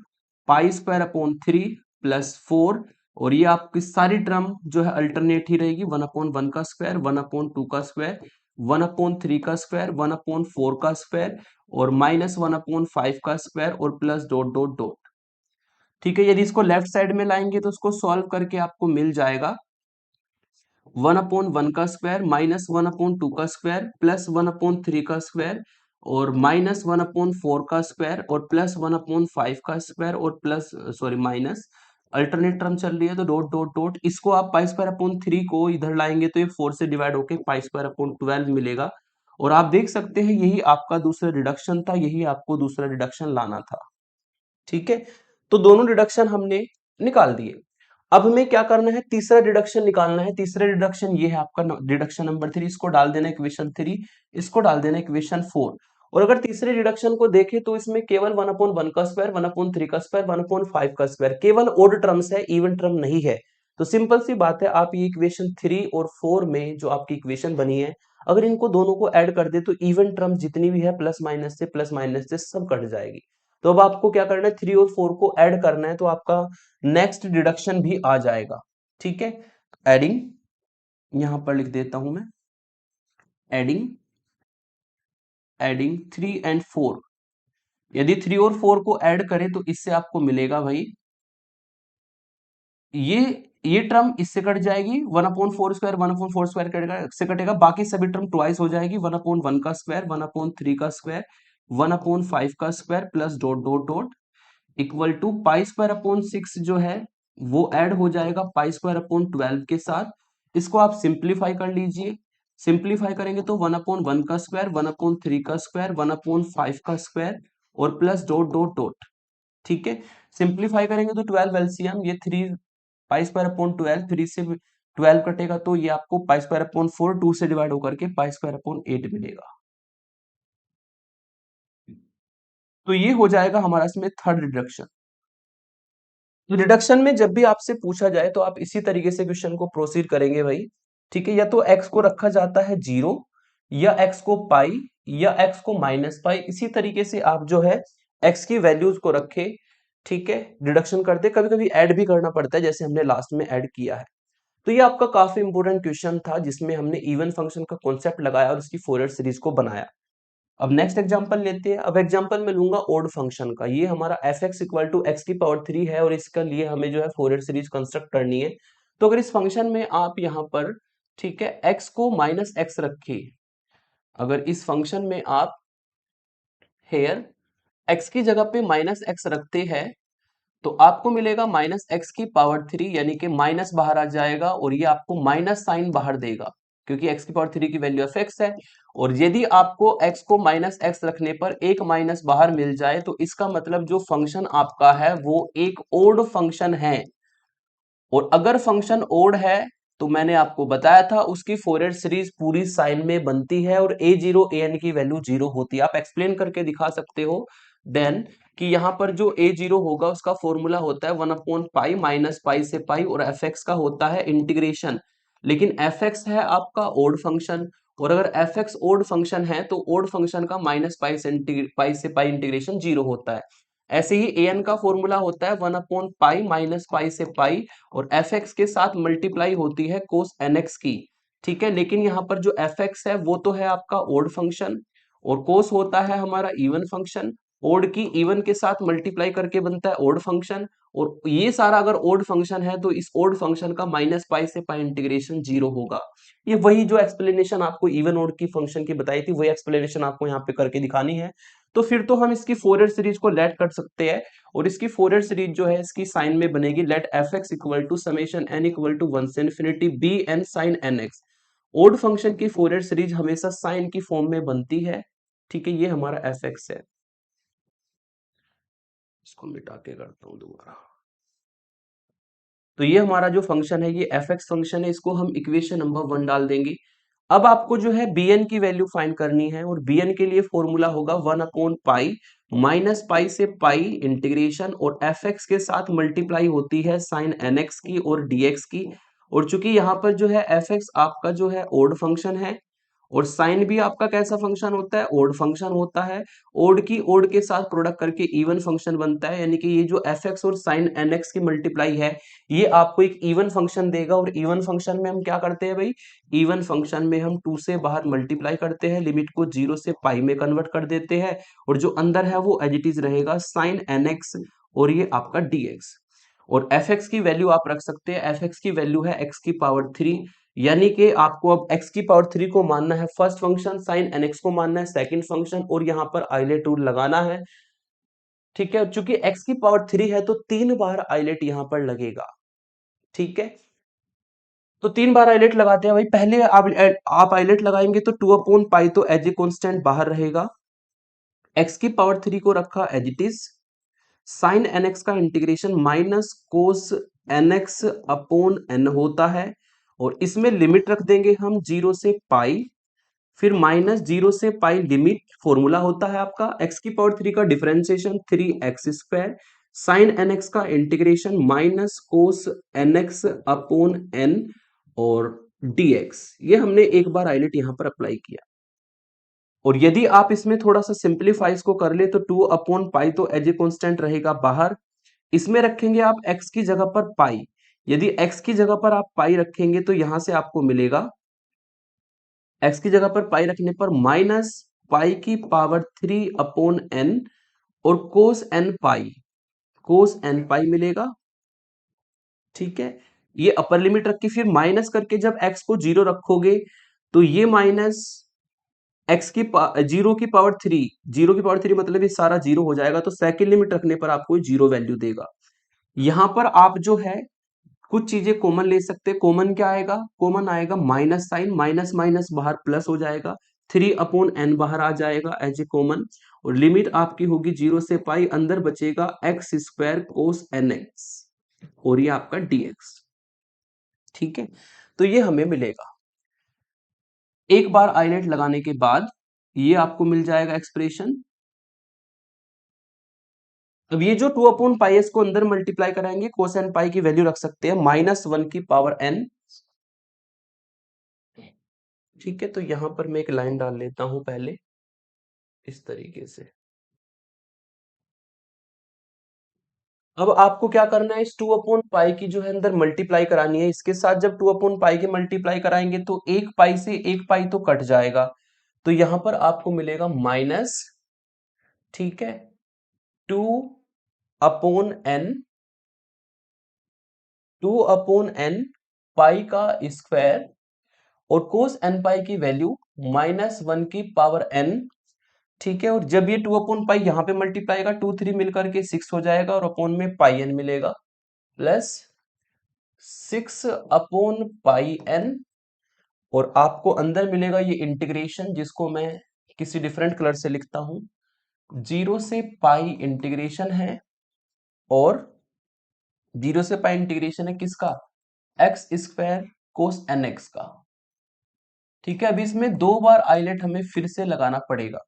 pi square upon 3 plus 4, और ये आपकी सारी टर्म जो है अल्टरनेट ही रहेगी, 1/1 का स्क्वायर, 1/2 का स्क्वायर, 1/3 का स्क्वायर, 1/4 का स्क्वायर और -1/5 का स्क्वायर और प्लस डॉट डॉट डॉट। ठीक है, यदि इसको लेफ्ट साइड में लाएंगे तो इसको सॉल्व करके आपको मिल जाएगा 1/1 का स्क्वायर, -1/2 का स्क्वायर, +1/3 का स्क्वायर और -1/4 का स्क्वायर और +1/5 का स्क्वायर और plus sorry minus alternate term चल रही है तो डॉट डॉट डॉट। इसको आप पाई स्क्वायर अपॉन 3 को इधर लाएंगे तो ये 4 से डिवाइड होके पाई स्क्वायर अपॉन 12 मिलेगा। और आप देख सकते हैं यही आपका दूसरा डिडक्शन था, यही आपको दूसरा डिडक्शन लाना था। ठीक है, तो दोनों डिडक्शन हमने निकाल दिए। अब हमें क्या करना है, तीसरा डिडक्शन निकालना है। तीसरा डिडक्शन ये है आपका डिडक्शन नंबर 3, इसको डाल देना इक्वेशन 3, इसको डाल देना इक्वेशन 4। और अगर तीसरे डिडक्शन को देखें तो इसमें केवल 1/1 का स्क्वायर, 1/3 का स्क्वायर, 1/5 का स्क्वायर, केवल ओड टर्म्स है, इवन टर्म नहीं है। तो सिंपल सी बात है, आप ये इक्वेशन 3 और 4 में जो आपकी इक्वेशन बनी है, अगर इनको दोनों को ऐड कर दे तो इवन टर्म जितनी भी है प्लस माइनस से सब कट जाएगी। तो अब आपको क्या करना है, 3 और 4 को ऐड करना है, तो आपका नेक्स्ट डिडक्शन भी आ जाएगा। ठीक है, एडिंग, यहां पर लिख देता हूं मैं, एडिंग एडिंग 3 एंड 4। यदि 3 और 4 को ऐड करें तो इससे आपको मिलेगा भाई ये ये टर्म इससे कट जाएगी, 1/4 स्क्वायर, 1/4 स्क्वायर से कटेगा, बाकी सभी टर्म ट्वाइस हो जाएगी, 1/1 का स्क्वायर, 1/3 का स्क्वायर, 1/5 का square plus dot dot dot equal to pi square upon 6 जो है वो ऐड हो जाएगा पाई स्क्वायर अपॉन 12 के साथ। इसको आप सिंप्लीफाई कर लीजिए, सिंप्लीफाई करेंगे तो 1/1 का स्क्वायर, 1/3 का स्क्वायर, 1/5 का स्क्वायर और प्लस डॉट डॉट डॉट। ठीक है, सिंप्लीफाई करेंगे तो 12 एलसीएम, ये 3 पाई स्क्वायर अपॉन 12, 3 से 12 कटेगा तो ये आपको पाई स्क्वायर अपॉन 4, 2 से डिवाइड होकर के पाई स्क्वायर अपॉन 8 मिलेगा। तो ये हो जाएगा हमारा इसमें थर्ड रिडक्शन। तो रिडक्शन में जब भी आपसे पूछा जाए तो आप इसी तरीके से क्वेश्चन को प्रोसीड करेंगे भाई। ठीक है, या तो x को रखा जाता है 0, या x को पाई, या x को माइनस पाई, इसी तरीके से आप जो है x की वैल्यूज को रखे। ठीक है, डिडक्शन करते, कभी कभी ऐड भी करना पड़ता है, जैसे हमने लास्ट में ऐड किया है। तो ये आपका काफी इंपोर्टेंट क्वेश्चन था जिसमें हमने इवन फंक्शन का कॉन्सेप्ट लगाया और उसकी फोरियर सीरीज को बनाया। अब नेक्स्ट एग्जांपल लेते हैं। अब एग्जांपल में लूंगा ओड फंक्शन का। ये हमारा f x equal to x की पावर 3 है और इसका लिए हमें जो है फोरियर सीरीज कंस्ट्रक्ट करनी है। तो अगर इस फंक्शन में आप यहाँ पर, ठीक है, एक्स को माइनस एक्स रखिए, अगर इस फंक्शन में आप हेयर एक्स की जगह पे माइनस एक्स रखते हैं तो आपको मिलेगा -x⁻³ यानी कि माइनस बाहर आ जाएगा और ये आपको माइनस साइन बाहर देगा, क्योंकि x⁻³ की वैल्यू f(x) है। और यदि आपको x को -x रखने पर एक माइनस बाहर मिल जाए तो इसका मतलब जो फंक्शन आपका है वो एक ओड फंक्शन है। और अगर फंक्शन ओड है तो मैंने आपको बताया था उसकी फोरियर सीरीज पूरी साइन में बनती है और a0 an की वैल्यू 0 होती है। आप एक्सप्लेन करके दिखा सकते हो देन कि यहाँ पर जो a0 होगा उसका फॉर्मूला होता है 1/पाई माइनस पाई से पाई और fx का होता है इंटीग्रेशन। लेकिन fx है आपका ओड फंक्शन और अगर fx ओड फंक्शन है तो ओड फंक्शन का माइनस पाई से पाई इंटीग्रेशन 0 होता है। ऐसे ही an का फॉर्मूला होता है 1/पाई माइनस पाई से पाई और fx के साथ मल्टीप्लाई होती है cos nx की। ठीक है, लेकिन यहाँ पर जो fx है वो तो है आपका ओड फंक्शन और cos होता है हमारा इवन फंक्शन। ओड की इवन के साथ मल्टीप्लाई करके बनता है ओड फंक्शन और ये सारा अगर ओड फंक्शन है तो इस ओड फंक्शन का माइनस पाई से पाई इंटीग्रेशन 0 होगा। ये वही जो एक्सप्लेनेशन आपको इवन ओड की फंक्शन की बताई थी वही एक्सप्लेनेशन आपको यहाँ पे करके दिखानी है। तो फिर तो हम इसकी फोरियर सीरीज को लेट कर सकते हैं, और इसकी फोरियर सीरीज जो है इसकी साइन में बनेगी let f x equal to summation n equal to 1 से infinity b n sine N x. Odd function की फोरियर सीरीज हमेशा साइन की फॉर्म में बनती है। ठीक है, ये हमारा एफ एक्स है। इसको मिटा के करता हूं दोबारा। तो ये हमारा जो फंक्शन है ये एफ एक्स फंक्शन है, इसको हम इक्वेशन नंबर 1 डाल देंगे। अब आपको जो है bn की वैल्यू फाइंड करनी है, और bn के लिए फॉर्मूला होगा 1/पाई माइनस पाई से पाई इंटीग्रेशन, और एफ एक्स के साथ मल्टीप्लाई होती है साइन एन एक्स की और dx की। और चूंकि यहाँ पर जो है एफ एक्स आपका जो है ओड फंक्शन है, और साइन भी आपका कैसा फंक्शन होता है, ओड फंक्शन होता है। ओड की ओड के साथ प्रोडक्ट करके इवन फंक्शन बनता है, यानी कि ये जो एफ एक्स और साइन एन एक्स की मल्टीप्लाई है ये आपको एक इवन फंक्शन देगा। और इवन फंक्शन में हम क्या करते हैं भाई, इवन फंक्शन में हम 2 से बाहर मल्टीप्लाई करते हैं, लिमिट को 0 से पाई में कन्वर्ट कर देते हैं, और जो अंदर है वो एज इट इज रहेगा साइन एन एक्स और ये आपका dx। और एफ एक्स की वैल्यू आप रख सकते हैं, एफ एक्स की वैल्यू है एक्स की पावर 3, यानी कि आपको अब x की पावर 3 को मानना है फर्स्ट फंक्शन, साइन nx को मानना है सेकंड फंक्शन, और यहां पर आइलेट रूल लगाना है। ठीक है, चूंकि x की पावर 3 है तो 3 बार आइलेट यहां पर लगेगा। ठीक है, तो 3 बार आइलेट लगाते हैं भाई। पहले आप आइलेट लगाएंगे तो 2/पाई तो एज ए कांस्टेंट बाहर रहेगा, x की पावर 3 को रखा as it is, sine nx का इंटीग्रेशन माइनस कोस nx अपॉन n होता है, और इसमें लिमिट रख देंगे हम 0 से पाई, फिर माइनस 0 से पाई लिमिट, फॉर्मूला होता है आपका x की पावर 3 का डिफरेंशिएशन 3x², साइन nx का इंटीग्रेशन माइनस कोस nx अपॉन n और dx। ये हमने एक बार आइलेट यहां पर अप्लाई किया। और यदि आप इसमें थोड़ा सा सिंप्लीफाई इसको कर ले तो 2/पाई तो एज ए कांस्टेंट रहेगा बाहर, इसमें रखेंगे आप x की जगह पर पाई। यदि x की जगह पर आप पाई रखेंगे तो यहां से आपको मिलेगा, x की जगह पर पाई रखने पर माइनस पाई की पावर 3/n और कोस n पाई, कोस n पाई मिलेगा। ठीक है, ये अपर लिमिट रख के फिर माइनस करके जब x को 0 रखोगे तो ये माइनस x की 0 की पावर 3, 0 की पावर 3 मतलब ये सारा 0 हो जाएगा, तो सेकंड लिमिट रखने पर आपको 0 वैल्यू देगा। यहां पर आप जो है कुछ चीजें कॉमन ले सकते हैं। कॉमन क्या आएगा, कॉमन आएगा माइनस साइन, माइनस माइनस बाहर प्लस हो जाएगा, 3/n बाहर आ जाएगा एज ए कॉमन, और लिमिट आपकी होगी 0 से पाई, अंदर बचेगा x² कोस nx और ये आपका dx। ठीक है, तो ये हमें मिलेगा एक बार आइलेट लगाने के बाद, ये आपको मिल जाएगा एक्सप्रेशन। अब ये जो 2/पाई इसको अंदर मल्टीप्लाई कराएंगे, कोस एन पाई की वैल्यू रख सकते हैं -1 की पावर n। ठीक है, तो यहां पर मैं एक लाइन डाल लेता हूं पहले इस तरीके से। अब आपको क्या करना है, इस 2/पाई की जो है अंदर मल्टीप्लाई करानी है, इसके साथ जब 2/पाई के मल्टीप्लाई कराएंगे तो एक पाई से एक पाई तो कट जाएगा, तो यहां पर आपको मिलेगा माइनस, ठीक है, 2/n, 2/n पाई का स्क्वायर, और कोस n पाई की वैल्यू -1 की पावर n। ठीक है, और जब ये 2/पाई यहाँ पे मल्टीप्लाई का 2 3 मिलकर के 6 हो जाएगा, और अपॉन में पाई n मिलेगा, प्लस 6/पाई n, और आपको अंदर मिलेगा ये इंटीग्रेशन, जिसको मैं किसी डिफरेंट कलर से लिखता हूं, 0 से पाई इंटीग्रेशन है, और 0 से पाई इंटीग्रेशन है किसका, x² कोस nx का। ठीक है, अभी इसमें 2 बार आइलेट हमें फिर से लगाना पड़ेगा,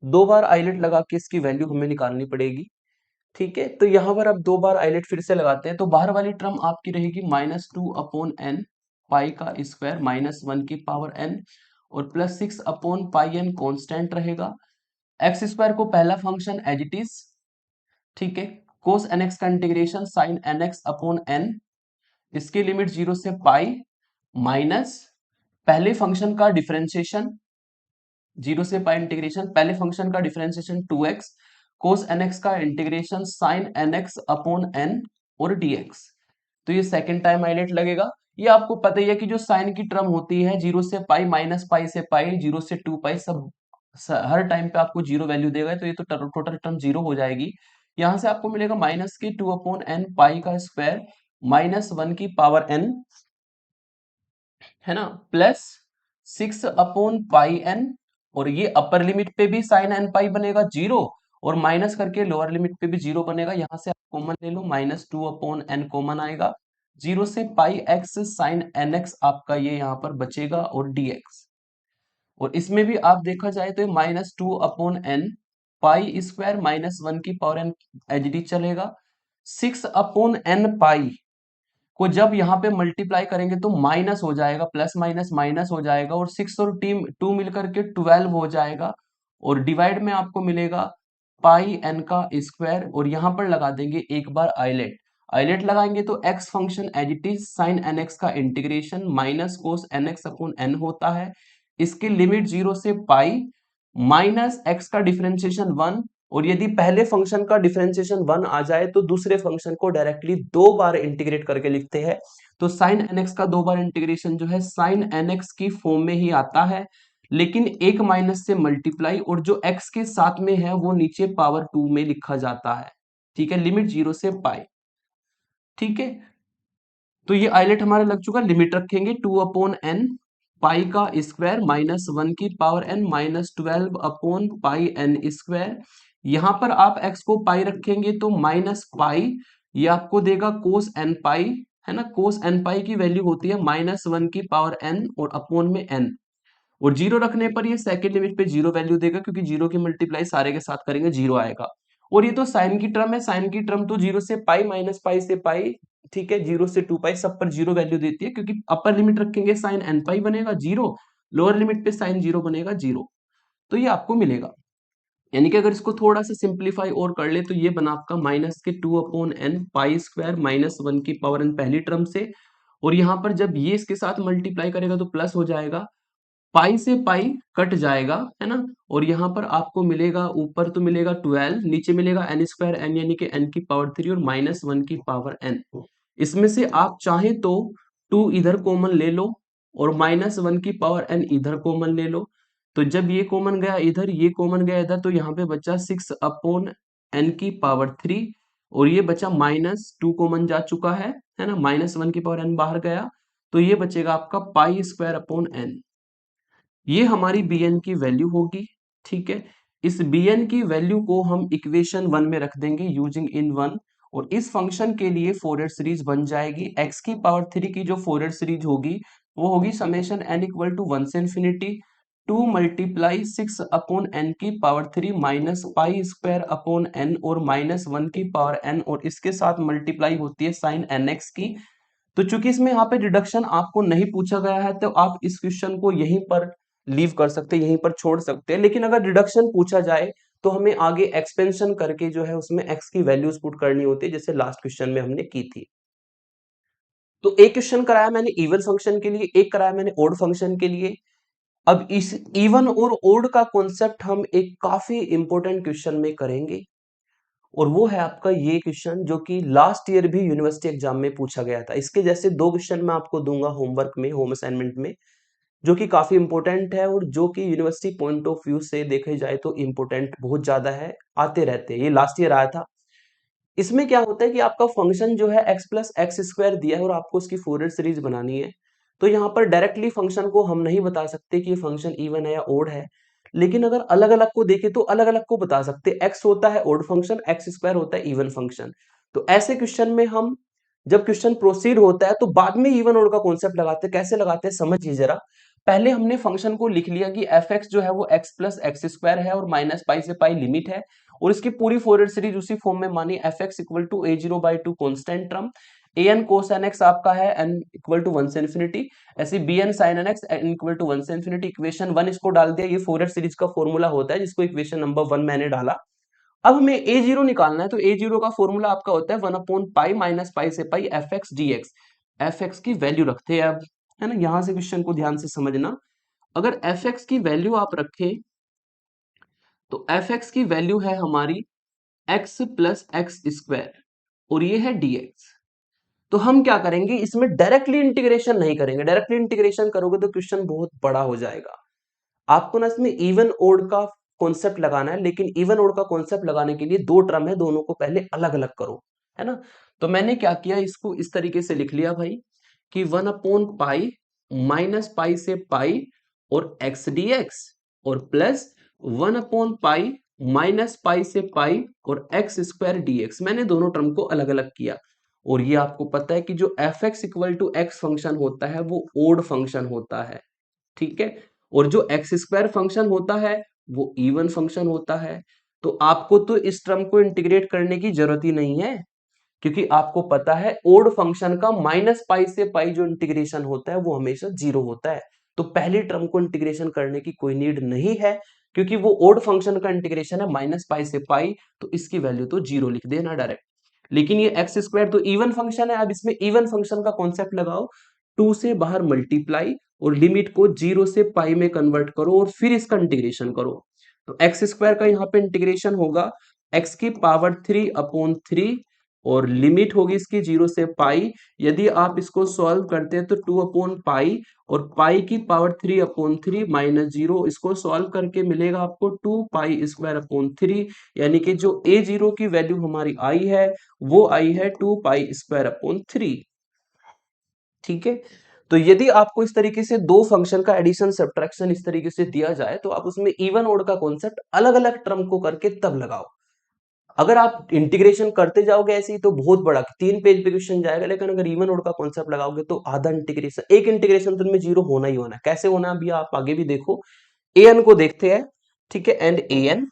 2 बार आइलेट लगा के इसकी वैल्यू हमें निकालनी पड़ेगी। ठीक है, तो यहां पर अब 2 बार आइलेट फिर से लगाते हैं, तो बाहर वाली टर्म आपकी रहेगी -2/n पाई का स्क्वायर -1 की पावर n, और प्लस 6/पाई n कॉन्स्टेंट रहेगा, x² को पहला फंक्शन एज इट इज, ठीक है, कोस nx का इंटीग्रेशन साइन nx अपॉन n, इसकी लिमिट 0 से पाई, माइनस पहले फंक्शन का डिफरेंशिएशन 0 से पाई इंटीग्रेशन, पहले फंक्शन का डिफरेंशिएशन 2x, कोस nx का इंटीग्रेशन साइन nx अपॉन n और dx। तो ये सेकंड टाइम आइलेट लगेगा। ये आपको पता ही है कि जो साइन की टर्म होती है 0 से पाई, -पाई से पाई, 0 से 2 पाई, सब हर टाइम पे आपको जीरो वैल्यू देगा, तो ये तो टोटल टर्म जीरो हो जाएगी। यहां से आपको मिलेगा माइनस के 2/n पाई का स्क्वायर -1 की पावर n, है ना, प्लस 6/πn, और ये अपर लिमिट पे भी साइन एन पाई बनेगा जीरो, और माइनस करके लोअर लिमिट पे भी जीरो बनेगा। यहां से आप कॉमन ले लो, -2/n कॉमन आएगा, जीरो से pi X sine N x आपका ये यहाँ पर बचेगा, और dx। और इसमें भी आप देखा जाए तो -2/n पाई स्क्वायर -1 की पावर n एच डी चलेगा। 6/n पाई को जब यहाँ पे मल्टीप्लाई करेंगे तो माइनस हो जाएगा, प्लस माइनस माइनस हो जाएगा, और 6 और टू मिलकर के 12 हो जाएगा, और डिवाइड में आपको मिलेगा पाई एन का स्क्वायर, और यहाँ पर लगा देंगे एक बार आइलेट। आइलेट लगाएंगे तो X function as it is sine N x का integration minus cos N x upon N होता है। इसकी लिमिट 0 से पाई, माइनस एक्स का डिफरेंशिएशन 1, और यदि पहले फंक्शन का डिफरेंशिएशन 1 आ जाए तो दूसरे फंक्शन को डायरेक्टली दो बार इंटीग्रेट करके लिखते हैं। तो साइन एन एक्स का दो बार इंटीग्रेशन जो है साइन एन एक्स की फॉर्म में ही आता है, लेकिन एक माइनस से मल्टीप्लाई, और जो एक्स के साथ में है वो नीचे पावर 2 में लिखा जाता है। ठीक है, लिमिट 0 से पाई। ठीक है, तो ये आइलेट हमारा लग चुका। लिमिट रखेंगे 2/n पाई का स्क्वायर -1 की पावर n -12/पाई n स्क्वायर। यहां पर आप x को पाई रखेंगे तो माइनस पाई, ये आपको देगा कोस n पाई, है ना। कोस n पाई की वैल्यू होती है -1 की पावर n और अपोन में n, और जीरो रखने पर ये सेकंड लिमिट पे जीरो वैल्यू देगा, क्योंकि जीरो की मल्टीप्लाई सारे के साथ करेंगे जीरो आएगा। और ये तो साइन की टर्म है, साइन की टर्म तो जीरो से पाई माइनस पाई से पाई, ठीक है, 0 से 2 पाई सब पर जीरो वैल्यू देती है, क्योंकि अपर लिमिट रखेंगे साइन एन पाई बनेगा जीरो, लोअर लिमिट पे साइन जीरो बनेगा जीरो। तो ये आपको मिलेगा, यानी कि अगर इसको थोड़ा सा सिंप्लीफाई और कर ले तो ये बना आपका माइनस के 2/n पाई स्क्वायर -1 की पावर n पहली टर्म से, और यहां पर जब ये इसके साथ मल्टीप्लाई करेगा तो प्लस हो जाएगा, पाई से पाई कट जाएगा, है ना। और यहाँ पर आपको मिलेगा, ऊपर तो मिलेगा 12, नीचे मिलेगा n स्क्वायर n, यानी कि n की पावर 3 और -1 की पावर n। इसमें से आप चाहे तो 2 इधर कॉमन ले लो, और -1 की पावर n इधर कॉमन ले लो। तो जब ये कॉमन गया इधर, ये कॉमन गया इधर, तो यहाँ पे बचा 6/n की पावर 3, और ये बचा -2 कॉमन जा चुका है ना, -1 की पावर n बाहर गया, तो ये बचेगा आपका पाई स्क्वायर अपॉन n। ये हमारी bn की वैल्यू होगी। ठीक है, इस bn की वैल्यू को हम इक्वेशन 1 में रख देंगे यूजिंग इन 1, और इस फंक्शन के लिए फोरियर सीरीज बन जाएगी x की पावर 3 की जो फोरियर सीरीज होगी वो होगी समेशन n इक्वल टू 1 से इन्फिनिटी 2 मल्टीप्लाई 6/n की power 3 minus pi square upon n और -1 की पावर n, और इसके साथ मल्टीप्लाई होती है साइन nx की। तो चूंकि इसमें यहाँ पे डिडक्शन आपको नहीं पूछा गया है, तो आप इस क्वेश्चन को यहीं पर लीव कर सकते हैं, यहीं पर छोड़ सकते हैं। लेकिन अगर डिडक्शन पूछा जाए तो हमें आगे एक्सपेंशन करके जो है उसमें x की वैल्यूज पुट करनी होती है, जैसे लास्ट क्वेश्चन में हमने की थी। तो एक क्वेश्चन कराया मैंने इवन फंक्शन के लिए, एक कराया मैंने ओड फंक्शन के लिए। अब इस इवन और ओड का कॉन्सेप्ट हम एक काफी इंपॉर्टेंट क्वेश्चन में करेंगे, और वो है आपका ये क्वेश्चन जो कि लास्ट ईयर भी यूनिवर्सिटी एग्जाम में पूछा गया था। इसके जैसे दो क्वेश्चन मैं आपको दूंगा होमवर्क में, होम असाइनमेंट में, जो कि काफी इंपॉर्टेंट है, और जो कि यूनिवर्सिटी पॉइंट ऑफ व्यू से देखे जाए तो इंपॉर्टेंट बहुत ज्यादा है, आते रहते हैं, ये लास्ट ईयर आया था। इसमें क्या होता है कि आपका फंक्शन जो है x प्लस एक्स स्क्वायर दिया है और आपको उसकी फोरियर सीरीज बनानी है। तो यहाँ पर डायरेक्टली फंक्शन को हम नहीं बता सकते कि ये फंक्शन इवन है या ओड है, लेकिन अगर अलग अलग को देखें तो अलग अलग को बता सकते हैं। x होता है ओड फंक्शन, एक्स स्क्वायर होता है इवन फंक्शन। तो ऐसे क्वेश्चन में हम जब क्वेश्चन प्रोसीड होता है तो बाद में इवन ओड का कॉन्सेप्ट लगाते हैं। कैसे लगाते हैं समझिए जरा। पहले हमने फंक्शन को लिख लिया कि एफ एक्स जो है वो एक्स प्लस एक्स स्क्वायर है और माइनस पाई से पाई लिमिट है, और इसकी पूरी फोरियर सीरीज उसी फॉर्म में मानी, f x equal to a0/2 constant term, a n cos N x आपका है n इक्वल टू 1 से इन्फिनिटी, ऐसे b n sine N x n equal to 1 से इन्फिनिटी। इक्वेशन 1 इसको डाल दिया, ये फोरियर सीरीज का फॉर्मूला होता है जिसको इक्वेशन नंबर 1 मैंने डाला। अब हमें ए जीरो निकालना है, तो ए जीरो का फॉर्मूला आपका होता है 1/पाई माइनस पाई से pi F X D X. F X की वैल्यू रखते हैं अब, है ना। यहां से क्वेश्चन को ध्यान से समझना। अगर एफ एक्स की वैल्यू आप रखें तो एफ एक्स की वैल्यू है हमारी एक्स प्लस एक्स स्क्वायर, और ये है dx। तो हम क्या करेंगे, इसमें डायरेक्टली इंटीग्रेशन नहीं करेंगे। डायरेक्टली इंटीग्रेशन करोगे तो क्वेश्चन बहुत बड़ा हो जाएगा। आपको ना इसमें इवन ओड का कॉन्सेप्ट लगाना है, लेकिन इवन ओड का कॉन्सेप्ट लगाने के लिए दो टर्म है, दोनों को पहले अलग अलग करो, है ना। तो मैंने क्या किया, इसको इस तरीके से लिख लिया भाई कि 1/पाई माइनस पाई से पाई और एक्स डी एक्स, और प्लस 1/पाई माइनस पाई से पाई और एक्स स्क्वायर डी एक्स। मैंने दोनों टर्म को अलग अलग किया। और ये आपको पता है कि जो f x equal to x function होता है वो ओड फंक्शन होता है, ठीक है। और जो एक्स स्क्वायर फंक्शन होता है वो इवन फंक्शन होता है। तो आपको तो इस टर्म को इंटीग्रेट करने की जरूरत ही नहीं है, क्योंकि आपको पता है ओड फंक्शन का माइनस पाई से पाई जो इंटीग्रेशन होता है वो हमेशा जीरो होता है। तो पहली टर्म को इंटीग्रेशन करने की कोई नीड नहीं है, क्योंकि वो ओड फंक्शन का इंटीग्रेशन है माइनस पाई से पाई, तो इसकी वैल्यू तो जीरो लिख देना डायरेक्ट। लेकिन ये एक्स स्क्वायर तो इवन फंक्शन है, अब इसमें इवन फंक्शन का कॉन्सेप्ट लगाओ, टू से बाहर मल्टीप्लाई और लिमिट को जीरो से पाई में कन्वर्ट करो और फिर इसका इंटीग्रेशन करो। तो एक्स स्क्वायर का यहाँ पे इंटीग्रेशन होगा एक्स की पावर 3/3 और लिमिट होगी इसकी जीरो से पाई। यदि आप इसको सॉल्व करते हैं तो 2/पाई और पाई की पावर 3/3 माइनस जीरो, इसको सॉल्व करके मिलेगा आपको 2 पाई स्क्वायर/3, यानी कि जो ए जीरो की वैल्यू हमारी आई है वो आई है 2 पाई स्क्वायर/3, ठीक है। तो यदि आपको इस तरीके से दो फंक्शन का एडिशन सब्ट्रैक्शन इस तरीके से दिया जाए तो आप उसमें इवन ओड का कॉन्सेप्ट अलग अलग टर्म को करके तब लगाओ। अगर आप इंटीग्रेशन करते जाओगे ऐसे ही तो बहुत बड़ा 3 पेज पे क्वेश्चन जाएगा, लेकिन अगर इवन ओड का कॉन्सेप्ट लगाओगे तो आधा इंटीग्रेशन, एक इंटीग्रेशन तो इनमें जीरो होना ही होना है। कैसे होना है अभी आप आगे भी देखो। an को देखते हैं, ठीक है। एंड an,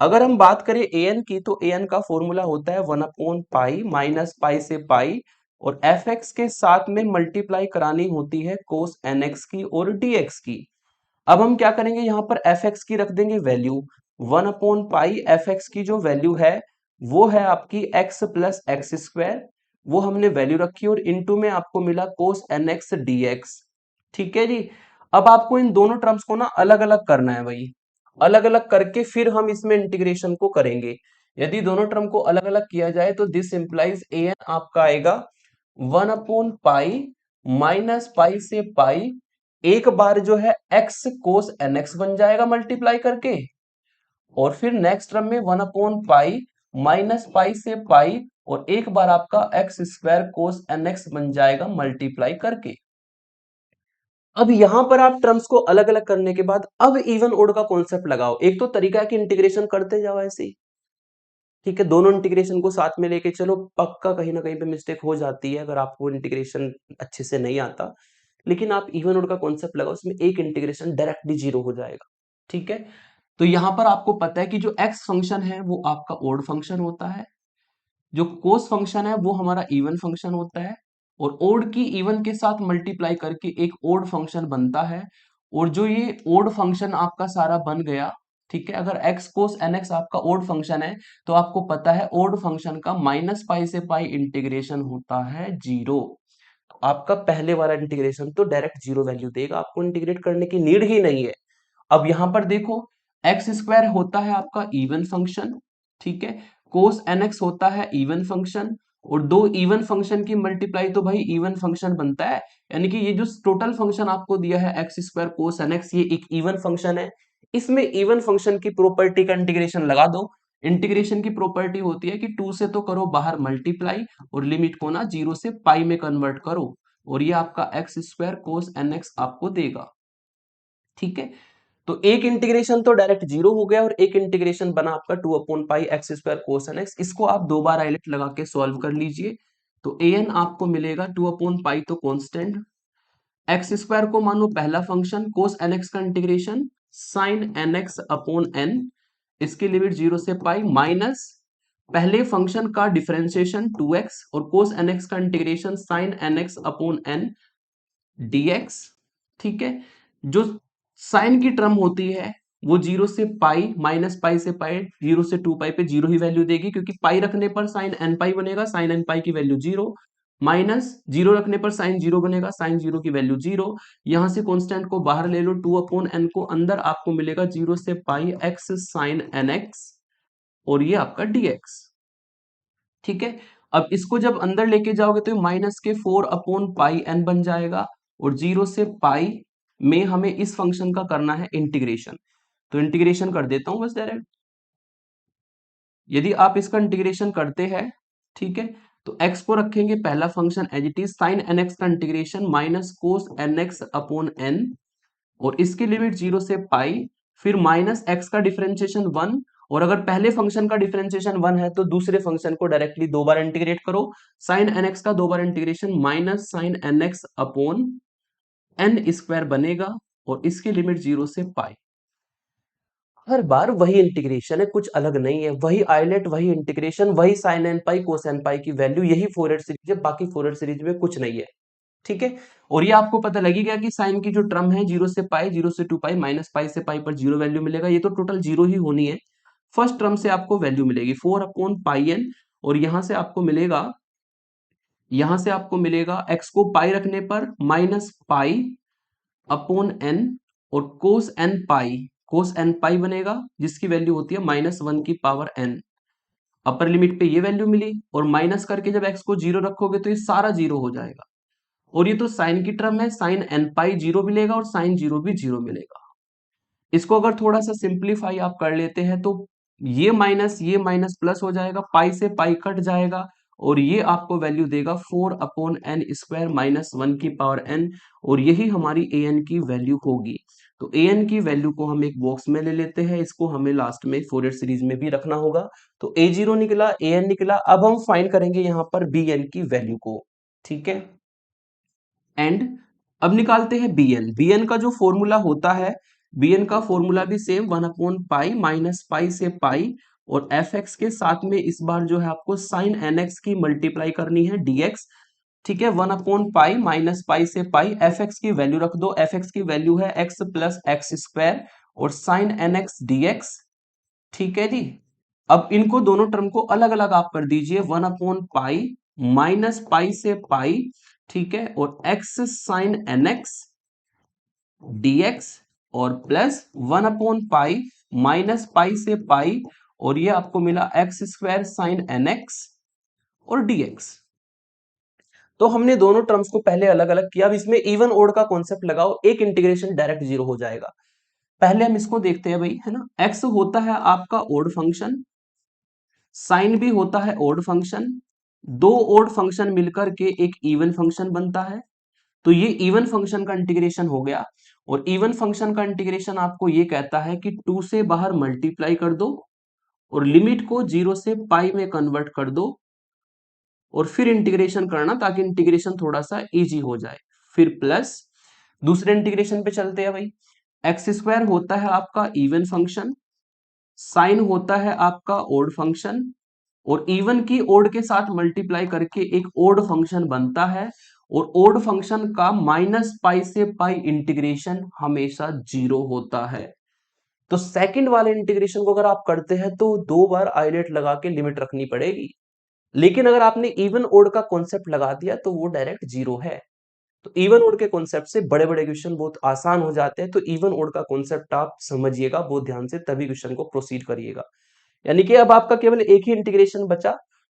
अगर हम बात करें an की तो an का फॉर्मूला होता है 1/पाई माइनस पाई से पाई और एफ एक्स के साथ में मल्टीप्लाई करानी होती है कोस nx की और dx की। अब हम क्या करेंगे, यहां पर एफ एक्स की रख देंगे वैल्यू 1/पाई। एफ एक्स की जो वैल्यू है वो है आपकी x प्लस एक्स स्क्वायर, वो हमने वैल्यू रखी और इनटू में आपको मिला कोस nx dx, ठीक है जी। अब आपको इन दोनों टर्म्स को ना अलग अलग करना है भाई, अलग अलग करके फिर हम इसमें इंटीग्रेशन को करेंगे। यदि दोनों टर्म को अलग अलग किया जाए तो दिस इंप्लाइज an आपका आएगा 1/पाई माइनस पाई से पाई, एक बार जो है x कोस nx बन जाएगा मल्टीप्लाई करके, और फिर नेक्स्ट टर्म में 1/पाई माइनस पाई से पाई और एक बार आपका एक्स स्क्वायर कोस nx बन जाएगा मल्टीप्लाई करके। अब यहां पर आप टर्म्स को अलग अलग करने के बाद अब इवन ओड का कॉन्सेप्ट लगाओ। एक तो तरीका है कि इंटीग्रेशन करते जाओ ऐसे ही, ठीक है, दोनों इंटीग्रेशन को साथ में लेके चलो, पक्का कहीं ना कहीं पे मिस्टेक हो जाती है अगर आपको इंटीग्रेशन अच्छे से नहीं आता। लेकिन आप इवन ओड का कॉन्सेप्ट लगाओ, इसमें एक इंटीग्रेशन डायरेक्टली जीरो हो जाएगा, ठीक है। तो यहां पर आपको पता है कि जो एक्स फंक्शन है वो आपका ओड फंक्शन होता है, जो कोस फंक्शन है वो हमारा इवन फंक्शन होता है, और ओड की इवन के साथ मल्टीप्लाई करके एक ओड फंक्शन बनता है। और जो ये ओड फंक्शन आपका सारा बन गया, ठीक है, अगर x कोस nx आपका ओड फंक्शन है तो आपको पता है ओड फंक्शन का माइनस पाई से पाई इंटीग्रेशन होता है जीरो। आपका पहले वाला इंटीग्रेशन तो डायरेक्ट जीरो वैल्यू देगा, आपको इंटीग्रेट करने की नीड ही नहीं है। अब यहां पर देखो, एक्स स्क्वायर होता है आपका इवन फंक्शन, ठीक है, कोस nx होता है इवन फंक्शन, और दो इवन फंक्शन की मल्टीप्लाई तो भाई इवन फंक्शन बनता है। यानी कि ये जो टोटल फंक्शन आपको दिया है एक्स स्क्वायर कोस nx, ये एक इवन फंक्शन है। इसमें इवन फंक्शन की प्रॉपर्टी का इंटीग्रेशन लगा दो। इंटीग्रेशन की प्रॉपर्टी होती है कि टू से तो करो बाहर मल्टीप्लाई और लिमिट को ना जीरो से पाई में कन्वर्ट करो, और ये आपका एक्स स्क्वायर कोस nx आपको देगा, ठीक है। तो एक इंटीग्रेशन तो डायरेक्ट जीरो हो गया और एक इंटीग्रेशन बना आपका 2/पाई एक्स स्क्वायर कोस nx। इसको आप दो बार आइलेट लगा के सॉल्व कर लीजिए। तो an आपको मिलेगा 2/पाई तो कांस्टेंट, एक्स स्क्वायर को मानो पहला फंक्शन, कोस nx का इंटीग्रेशन साइन nx अपॉन n, इसकी लिमिट जीरो से पाई, माइनस पहले फंक्शन का डिफरेंशिएशन 2x और कोस nx का इंटीग्रेशन साइन nx अपॉन n dx, ठीक है। जो साइन की टर्म होती है वो जीरो से पाई, माइनस पाई से पाई, जीरो से 2 पाई पे जीरो ही वैल्यू देगी, क्योंकि पाई रखने पर साइन एन पाई बनेगा, साइन एन पाई की वैल्यू जीरो, माइनस जीरो रखने पर साइन जीरो बनेगा, साइन जीरो की वैल्यू जीरो। यहां से कांस्टेंट को बाहर ले लो, 2/n को अंदर, आपको मिलेगा जीरो से pi X sine N x, और ये आपका dx, ठीक है। अब इसको जब अंदर लेके जाओगे तो माइनस के 4/पाई n बन जाएगा, और जीरो से पाई में हमें इस फंक्शन का करना है इंटीग्रेशन। तो इंटीग्रेशन कर देता हूं बस डायरेक्ट। यदि आप इसका इंटीग्रेशन करते हैं, ठीक है, तो x को रखेंगे पहला function as it is, sine N x का integration minus cos N x upon N, और इसकी लिमिट 0 से पाई, फिर माइनस एक्स का डिफरेंशिएशन 1, और अगर पहले फंक्शन का डिफरेंशिएशन 1 है तो दूसरे फंक्शन को डायरेक्टली दो बार इंटीग्रेट करो। साइन एन एक्स का दो बार integration minus sine N x upon N square बनेगा, और इसकी लिमिट 0 से पाई। हर बार वही इंटीग्रेशन है, कुछ अलग नहीं है, वही आइलेट, वही इंटीग्रेशन, वही sine N pi cos N pi की वैल्यू, यही फोरियर सीरीज है, बाकी फोरियर सीरीज में कुछ नहीं है। ठीक है, और ये आपको पता लगी गया कि साइन की जो टर्म है 0 से पाई, 0 से 2 पाई, माइनस पाई से पाई पर 0 वैल्यू मिलेगा, ये तो टोटल 0 ही होनी है। फर्स्ट टर्म से आपको वैल्यू मिलेगी 4 अपॉन पाई एन, और यहां से आपको मिलेगा एक्स को पाई रखने पर माइनस पाई अपॉन एन, और कोस एन पाई बनेगा, जिसकी वैल्यू होती है -1 की पावर एन। अपर लिमिट पे ये वैल्यू मिली, और माइनस करके जब एक्स को 0 रखोगे तो ये सारा 0 हो जाएगा। और ये तो साइन की टर्म है, साइन एन पाई 0 मिलेगा और साइन 0 भी 0 मिलेगा। इसको अगर थोड़ा सा सिंप्लीफाई आप कर लेते हैं तो ये माइनस प्लस हो जाएगा, पाई से पाई कट जाएगा, और ये आपको वैल्यू देगा 4 अपॉन एन स्क्वायर -1 की पावर एन, और यही हमारी ए एन की वैल्यू होगी। तो ए एन की वैल्यू को हम एक बॉक्स में ले लेते हैं, इसको हमें लास्ट में फोरियर सीरीज में भी रखना होगा। तो ए जीरो निकला, ए एन निकला, अब हम फाइंड करेंगे यहाँ पर बी एन की वैल्यू को। ठीक है, एंड अब निकालते हैं bn। bn का जो फॉर्मूला होता है, bn का फॉर्मूला भी same 1 upon pi, minus pi से पाई, और fx के साथ में इस बार जो है आपको साइन nx की मल्टीप्लाई करनी है dx। ठीक है, 1 अपॉन पाई माइनस पाई से पाई, fx की वैल्यू रख दो, fx की वैल्यू है x प्लस एक्स स्क्वायर, और साइन nx dx। ठीक है जी, अब इनको दोनों टर्म को अलग अलग आप कर दीजिए, 1 अपॉन पाई माइनस पाई से पाई, ठीक है, और x साइन nx dx, और plus 1 upon pi minus pi से पाई, और ये आपको मिला एक्स स्क्वायर साइन nx और dx। तो हमने दोनों टर्म्स को पहले अलग अलग किया, अब इसमें इवन ओड का कॉन्सेप्ट लगाओ, एक इंटीग्रेशन डायरेक्ट 0 हो जाएगा। पहले हम इसको देखते हैं भाई, है ना, x होता है आपका ओड फंक्शन, साइन भी होता है ओड फंक्शन, दो ओड फंक्शन मिलकर के एक इवन फंक्शन बनता है। तो ये इवन फंक्शन का इंटीग्रेशन हो गया, और इवन फंक्शन का इंटीग्रेशन आपको ये कहता है कि 2 से बाहर मल्टीप्लाई कर दो, और लिमिट को 0 से पाई में कन्वर्ट कर दो, और फिर इंटीग्रेशन करना, ताकि इंटीग्रेशन थोड़ा सा इजी हो जाए। फिर प्लस दूसरे इंटीग्रेशन पे चलते हैं भाई। एक्स स्क्वायर होता है आपका इवन फंक्शन, साइन होता है आपका ओड फंक्शन, और इवन की ओड के साथ मल्टीप्लाई करके एक ओड फंक्शन बनता है, और ओड फंक्शन का माइनस पाई से पाई इंटीग्रेशन हमेशा 0 होता है। तो सेकंड वाले इंटीग्रेशन को अगर आप करते हैं तो दो बार आइलेट लगा के लिमिट रखनी पड़ेगी, लेकिन अगर आपने इवन ओड का कॉन्सेप्ट लगा दिया तो वो डायरेक्ट 0 है। तो इवन ओड के कॉन्सेप्ट से बड़े बड़े क्वेश्चन बहुत आसान हो जाते हैं, तो इवन ओड का कॉन्सेप्ट आप समझिएगा बहुत ध्यान से, तभी क्वेश्चन को प्रोसीड करिएगा। यानी कि अब आपका केवल एक ही इंटीग्रेशन बचा,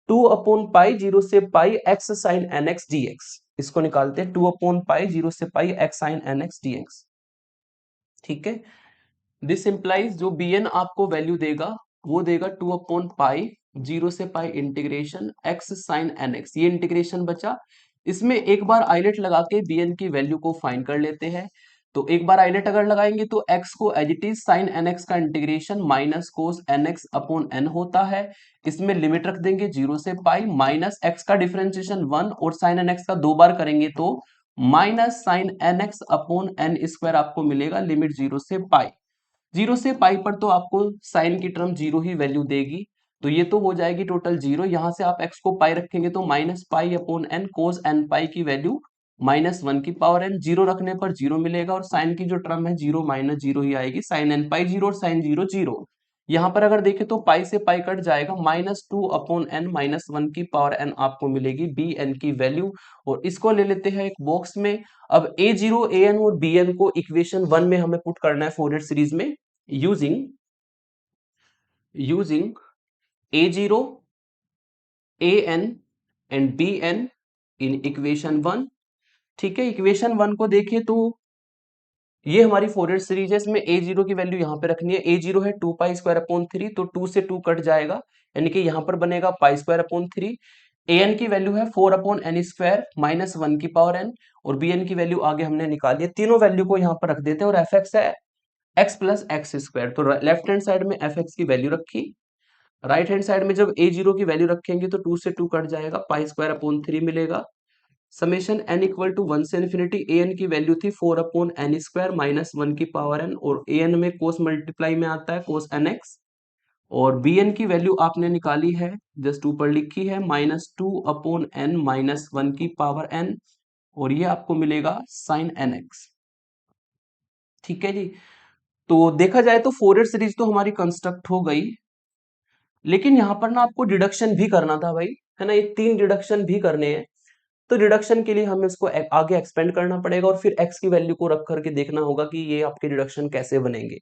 2 अपॉन पाई 0 से pi X sine N X D X. इसको निकालते हैं, 2 अपॉन पाई 0 से pi X sine N X D X. ठीक है, दिस इंप्लाइज जो bn आपको वैल्यू देगा वो देगा 2 अपॉन पाई 0 से pi integration X sine N X. ये इंटीग्रेशन बचा, इसमें एक बार आइलेट लगा के bn की वैल्यू को फाइंड कर लेते हैं। तो एक बार आइलेट अगर लगाएंगे तो x को as it is sine N x का integration minus cos N x upon N होता है, इसमें लिमिट रख देंगे 0 से पाई, माइनस एक्स का डिफरेंशिएशन 1, और साइन एन एक्स का दो बार करेंगे तो minus sine N x upon N square आपको मिलेगा, लिमिट 0 से पाई। 0 से पाई पर तो आपको साइन की टर्म 0 ही वैल्यू देगी, तो ये तो हो जाएगी टोटल 0। यहां से आप x को पाई रखेंगे तो minus pi upon n cos N pi की वैल्यू -1 की पावर एन, 0 रखने पर 0 मिलेगा, और साइन की जो टर्म है 0 माइनस 0 ही आएगी, साइन एन पाई 0 और साइन 0 0। यहाँ पर अगर देखें तो पाई से पाई कट जाएगा, -2 अपॉन एन -1 की पावर एन आपको मिलेगी बी एन की वैल्यू, और इसको ले लेते हैं एक बॉक्स में। अब ए जीरो ए एन और बी एन को इक्वेशन 1 में हमें पुट करना है फोरियर सीरीज में, using a0 an and bn in equation 1। ठीक है, इक्वेशन 1 को देखें तो ये हमारी फोरियर सीरीज है, इसमें ए जीरो की वैल्यू यहाँ पे रखनी है। ए जीरो है 2 पाई स्क्वायर अपॉन 3, तो 2 से 2 कट जाएगा, यानी कि यहाँ पर बनेगा पाई स्क्वायर अपॉन 3। ए एन की वैल्यू है 4 अपॉन n स्क्वायर माइनस 1 की पावर n, और बी एन की वैल्यू आगे हमने निकाली है। तीनों वैल्यू को यहाँ पर रख देते हैं, और एफ एक्स है एक्स प्लस एक्स स्क्वायर। तो लेफ्ट हैंड साइड में एफ एक्स की वैल्यू रखी, राइट हैंड साइड में जब ए जीरो की वैल्यू रखेंगे तो 2 से 2 कट जाएगा, पाई स्क्वायर अपॉन 3 मिलेगा। समेशन n इक्वल टू 1 से इन्फिनिटी, ए एन की वैल्यू थी 4 अपॉन n स्क्वायर माइनस 1 की पावर n, और ए एन में कोस मल्टीप्लाई में आता है कोस एन एक्स, और बी एन की वैल्यू आपने निकाली है, जस्ट ऊपर लिखी है -2 अपॉन n माइनस 1 की पावर n, और ये आपको मिलेगा साइन एन एक्स। ठीक है जी। तो देखा जाए तो फोरियर सीरीज तो हमारी कंस्ट्रक्ट हो गई, लेकिन यहाँ पर ना आपको डिडक्शन भी करना था भाई, है ना, ये 3 डिडक्शन भी करने हैं। तो डिडक्शन के लिए हमें इसको आगे एक्सपेंड करना पड़ेगा, और फिर x की वैल्यू को रख करके देखना होगा कि ये आपके डिडक्शन कैसे बनेंगे।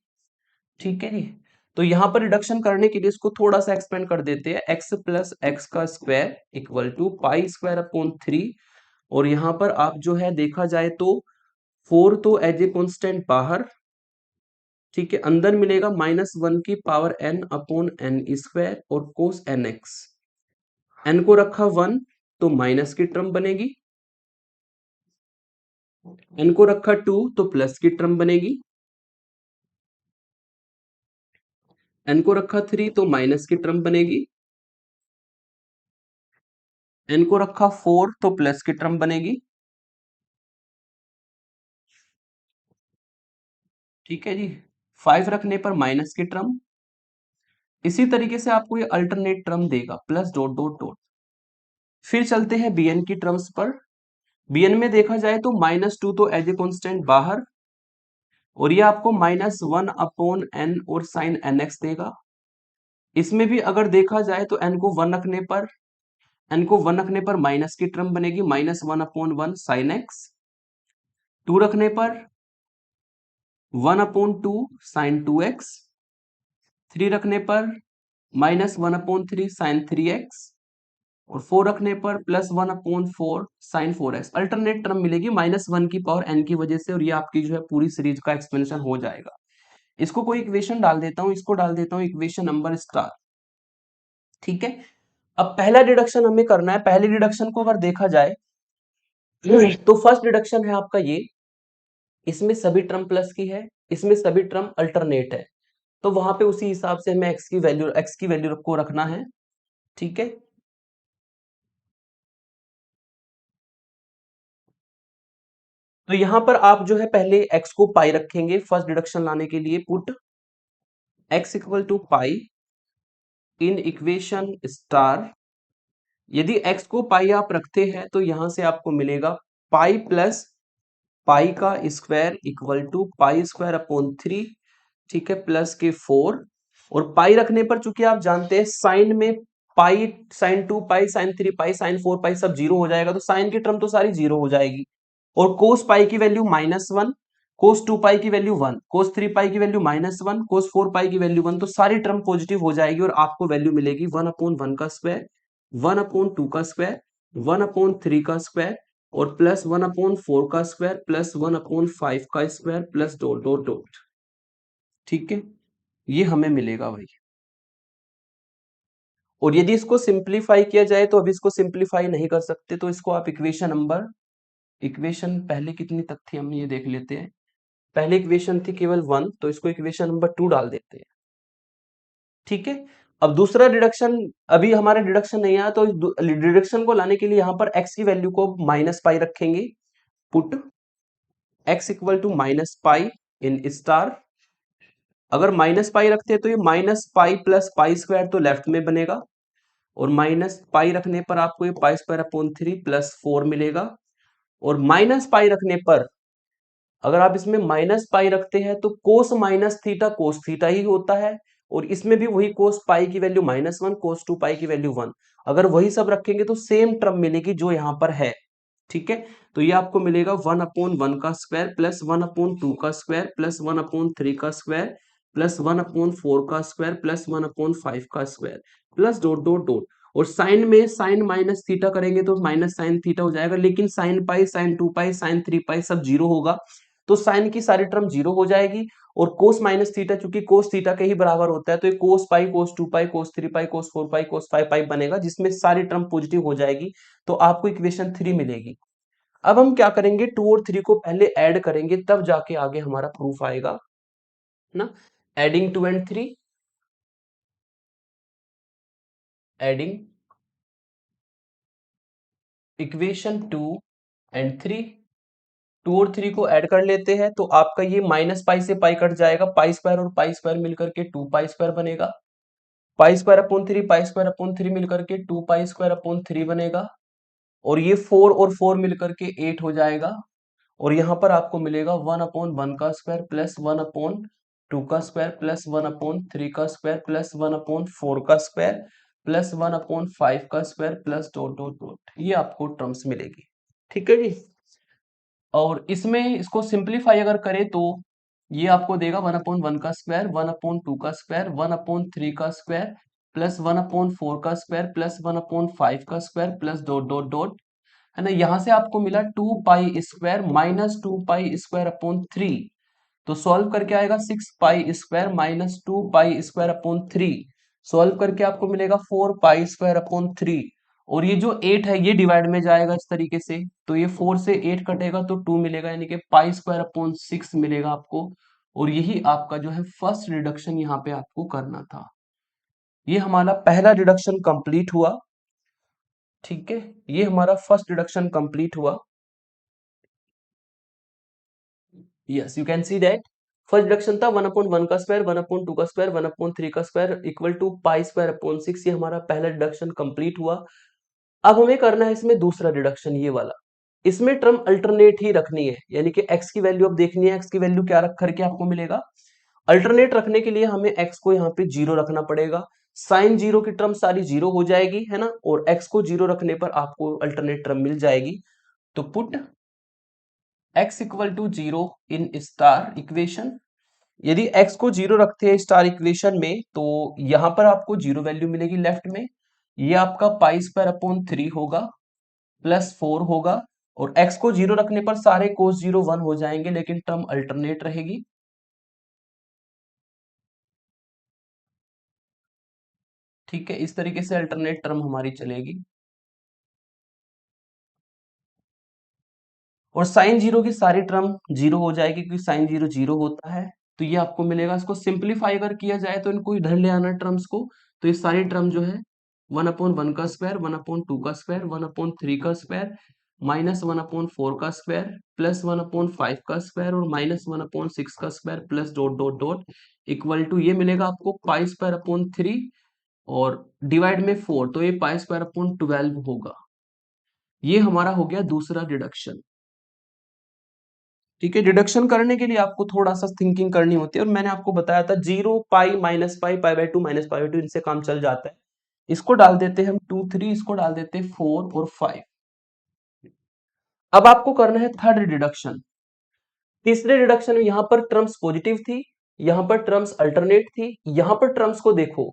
ठीक है जी। तो यहाँ पर डिडक्शन करने के लिए इसको थोड़ा सा एक्सपेंड कर देते हैं, x प्लस एक्स का square equal to pi square upon 3, और यहाँ पर आप जो है देखा जाए तो 4 तो एज ए कॉन्स्टेंट बाहर, ठीक है, अंदर मिलेगा -1 की power n upon n square और कोस एन एक्स। n को रखा 1 तो माइनस की टर्म बनेगी, n को रखा 2 तो प्लस की टर्म बनेगी, n को रखा 3 तो माइनस की टर्म बनेगी, n को रखा 4 तो प्लस की टर्म बनेगी। ठीक है जी। 5 रखने पर माइनस की टर्म, इसी तरीके से आपको ये अल्टरनेट टर्म देगा, प्लस डॉट डॉट डॉट। फिर चलते हैं bn की टर्म्स पर। bn में देखा जाए तो -2 तो एज ए कॉन्स्टेंट बाहर, और ये आपको -1 अपॉन n और साइन एन एक्स देगा। इसमें भी अगर देखा जाए तो n को 1 रखने पर माइनस की टर्म बनेगी, -1 अपॉन 1 साइन एक्स। 2 रखने पर 1/2 साइन 2x, 3 रखने पर -1/3 साइन 3x, और 4 रखने पर +1/4 साइन 4x। अल्टरनेट टर्म मिलेगी -1 की पावर n की वजह से, और ये आपकी जो है पूरी सीरीज का एक्सपेंशन हो जाएगा। इसको कोई इक्वेशन डाल देता हूं, इसको डाल देता हूं इक्वेशन नंबर स्टार। ठीक है। अब पहला डिडक्शन हमें करना है। पहले डिडक्शन को अगर देखा जाए तो फर्स्ट डिडक्शन है आपका ये, इसमें सभी टर्म प्लस की है, इसमें सभी टर्म अल्टरनेट है, तो वहां पे उसी हिसाब से हमें x की वैल्यू को रखना है। ठीक है। तो यहां पर आप जो है पहले x को पाई रखेंगे, फर्स्ट डिडक्शन लाने के लिए put x equal to pi in equation star. यदि x को पाई आप रखते हैं तो यहां से आपको मिलेगा पाई प्लस पाई का square equal to pi square upon 3, ठीक है, प्लस के 4, और पाई रखने पर चूंकि आप जानते हैं साइन में पाई, साइन 2 पाई, साइन 3 पाई, साइन 4 पाई सब जीरो हो जाएगा, तो साइन की टर्म तो सारी जीरो हो जाएगी। और कोस पाई की वैल्यू -1, कोस 2 पाई की वैल्यू 1, कोस 3 पाई की वैल्यू -1, कोस 4 पाई की वैल्यू 1, तो सारी टर्म पॉजिटिव हो जाएगी, और आपको वैल्यू मिलेगी 1/1 का स्क्वायर, 1/2 का स्क्वायर, 1/3 का स्क्वायर, और +1/4 का स्क्वायर, +1/5 का square, plus dot dot dot. ठीक है, ये हमें मिलेगा भाई। और यदि इसको सिंप्लीफाई किया जाए तो अभी इसको सिंप्लीफाई नहीं कर सकते, तो इसको आप इक्वेशन पहले कितनी तक थी हम ये देख लेते हैं। पहले इक्वेशन थी केवल 1, तो इसको इक्वेशन नंबर 2 डाल देते हैं। ठीक है। अब दूसरा डिडक्शन, अभी हमारा डिडक्शन नहीं आया, तो डिडक्शन को लाने के लिए यहां पर x की वैल्यू को -पाई रखेंगे, put x equal to -pi in star. अगर -पाई रखते हैं तो ये -पाई प्लस पाई स्क्वायर तो लेफ्ट में बनेगा, और -पाई रखने पर आपको ये पाई स्क्वायर अपॉन 3 प्लस 4 मिलेगा, और -पाई रखने पर अगर आप इसमें -पाई रखते हैं तो कोस थीटा ही होता है, और इसमें भी वही कोस पाई की वैल्यू -1, कोस 2 पाई की वैल्यू 1। अगर वही सब रखेंगे तो सेम टर्म मिलेगी जो यहाँ पर है। ठीक है। तो ये आपको मिलेगा 1/1 का स्क्वायर, +1/2 का स्क्वायर, +1/3 का स्क्वायर, +1/4 का स्क्वायर, +1/5 का square, plus dot dot dot. और साइन में साइन माइनस थीटा करेंगे तो माइनस साइन थीटा हो जाएगा, लेकिन साइन पाई, साइन 2 पाई, साइन 3 पाई सब जीरो होगा, तो साइन की सारी टर्म जीरो हो जाएगी, और कोस माइनस थीटा चूंकि कोस थीटा के ही बराबर होता है, तो ये कोस पाई, कोस 2 पाई, कोस 3 पाई, कोस 4 पाई, कोस 5 पाई बनेगा, जिसमें सारी टर्म पॉजिटिव हो जाएगी, तो आपको इक्वेशन 3 मिलेगी। अब हम क्या करेंगे, 2 और 3 को पहले ऐड करेंगे, तब जाके आगे हमारा प्रूफ आएगा ना। Adding 2 and 3, adding equation 2 and 3, 2 और 3 को ऐड कर लेते हैं, तो आपका ये माइनस पाई से पाई कट जाएगा, पाई स्क्वायर और पाई स्क्वायर मिलकर के 2 पाई स्क्वायर बनेगा, पाई स्क्वायर अपॉन 3, पाई स्क्वायर अपॉन 3 मिलकर के 2 पाई स्क्वायर अपॉन 3 बनेगा, और ये 4 और 4 मिलकर के 8 हो जाएगा, और यहाँ पर आपको मिलेगा 1/1 का स्क्वायर प्लस 1/2 का स्क्वायर प्लस 1/3 का स्क्वायर प्लस 1/4 का स्क्वायर प्लस 1/5 का square plus dot dot dot, ये आपको टर्म्स मिलेगी। ठीक है जी। और इसमें इसको सिंप्लीफाई अगर करें तो ये आपको देगा 1/1 का स्क्वायर, 1/2 का स्क्वायर, 1/3 का स्क्वायर प्लस 1/4 का स्क्वायर प्लस 1/5 का square plus dot dot dot, है ना। यहां से आपको मिला 2 पाई स्क्वायर माइनस 2 पाई स्क्वायर अपॉन 3, तो सॉल्व करके आएगा 6 पाई स्क्वायर माइनस 2 पाई स्क्वायर अपॉन 3, सॉल्व करके आपको मिलेगा 4 पाई स्क्वायर अपॉन 3, और ये जो 8 है ये डिवाइड में जाएगा इस तरीके से, तो ये 4 से 8 कटेगा तो 2 मिलेगा, यानी कि पाई स्क्वायर अपॉन 6 मिलेगा आपको। और यही आपका जो है फर्स्ट रिडक्शन यहाँ पे आपको करना था। ये हमारा पहला रिडक्शन कंप्लीट हुआ। ठीक है, ये हमारा फर्स्ट रिडक्शन कंप्लीट हुआ। Yes, you can see that first reduction था 1/1 का स्क्वायर, 1/2 का स्क्वायर, 1/3 का square equal to pi square upon 6, ये हमारा पहला रिडक्शन कंप्लीट हुआ। अब हमें करना है इसमें दूसरा रिडक्शन, ये वाला। इसमें टर्म अल्टरनेट ही रखनी है, यानी कि x की वैल्यू अब देखनी है, x की वैल्यू क्या रख करके आपको मिलेगा। अल्टरनेट रखने के लिए हमें x को यहाँ पे जीरो रखना पड़ेगा, साइन जीरो की टर्म सारी जीरो हो जाएगी, है ना, और x को जीरो रखने पर आपको अल्टरनेट टर्म मिल जाएगी। तो put x equal to zero in star equation. यदि x को जीरो रखते हैं स्टार इक्वेशन में, तो यहां पर आपको जीरो वैल्यू मिलेगी लेफ्ट में, ये आपका पाई स्क्वायर अपॉन 3 होगा प्लस 4 होगा, और x को जीरो रखने पर सारे कोस जीरो 1 हो जाएंगे, लेकिन टर्म अल्टरनेट रहेगी। ठीक है, इस तरीके से अल्टरनेट टर्म हमारी चलेगी। और साइन जीरो की सारी टर्म जीरो हो जाएगी, क्योंकि साइन जीरो जीरो होता है, तो ये आपको मिलेगा। इसको सिंप्लीफाई अगर किया जाए तो इनको इधर ले आना टर्म्स को, तो ये सारी टर्म जो है 1/1 का स्क्वायर, 1/2 का स्क्वायर, 1/3 का स्क्वायर, माइनस 1/4 का स्क्वायर प्लस 1/5 का स्क्वायर और माइनस 1/6 का square plus dot dot dot equal to ये मिलेगा आपको पाई स्क्वायर अपॉन 3, और डिवाइड में 4, तो ये पाई स्क्वायर अपॉन 12 होगा। ये हमारा हो गया दूसरा डिडक्शन। ठीक है, डिडक्शन करने के लिए आपको थोड़ा सा थिंकिंग करनी होती है, और मैंने आपको बताया था 0 पाई minus pi, pi by 2 minus pi by 2, इनसे काम चल जाता है। इसको डाल देते हैं हम 2 3, इसको डाल देते हैं 4 और 5। अब आपको करना है थर्ड डिडक्शन। तीसरे डिडक्शन में यहां पर टर्म्स पॉजिटिव थी, यहां पर टर्म्स अल्टरनेट थी, यहां पर टर्म्स को देखो,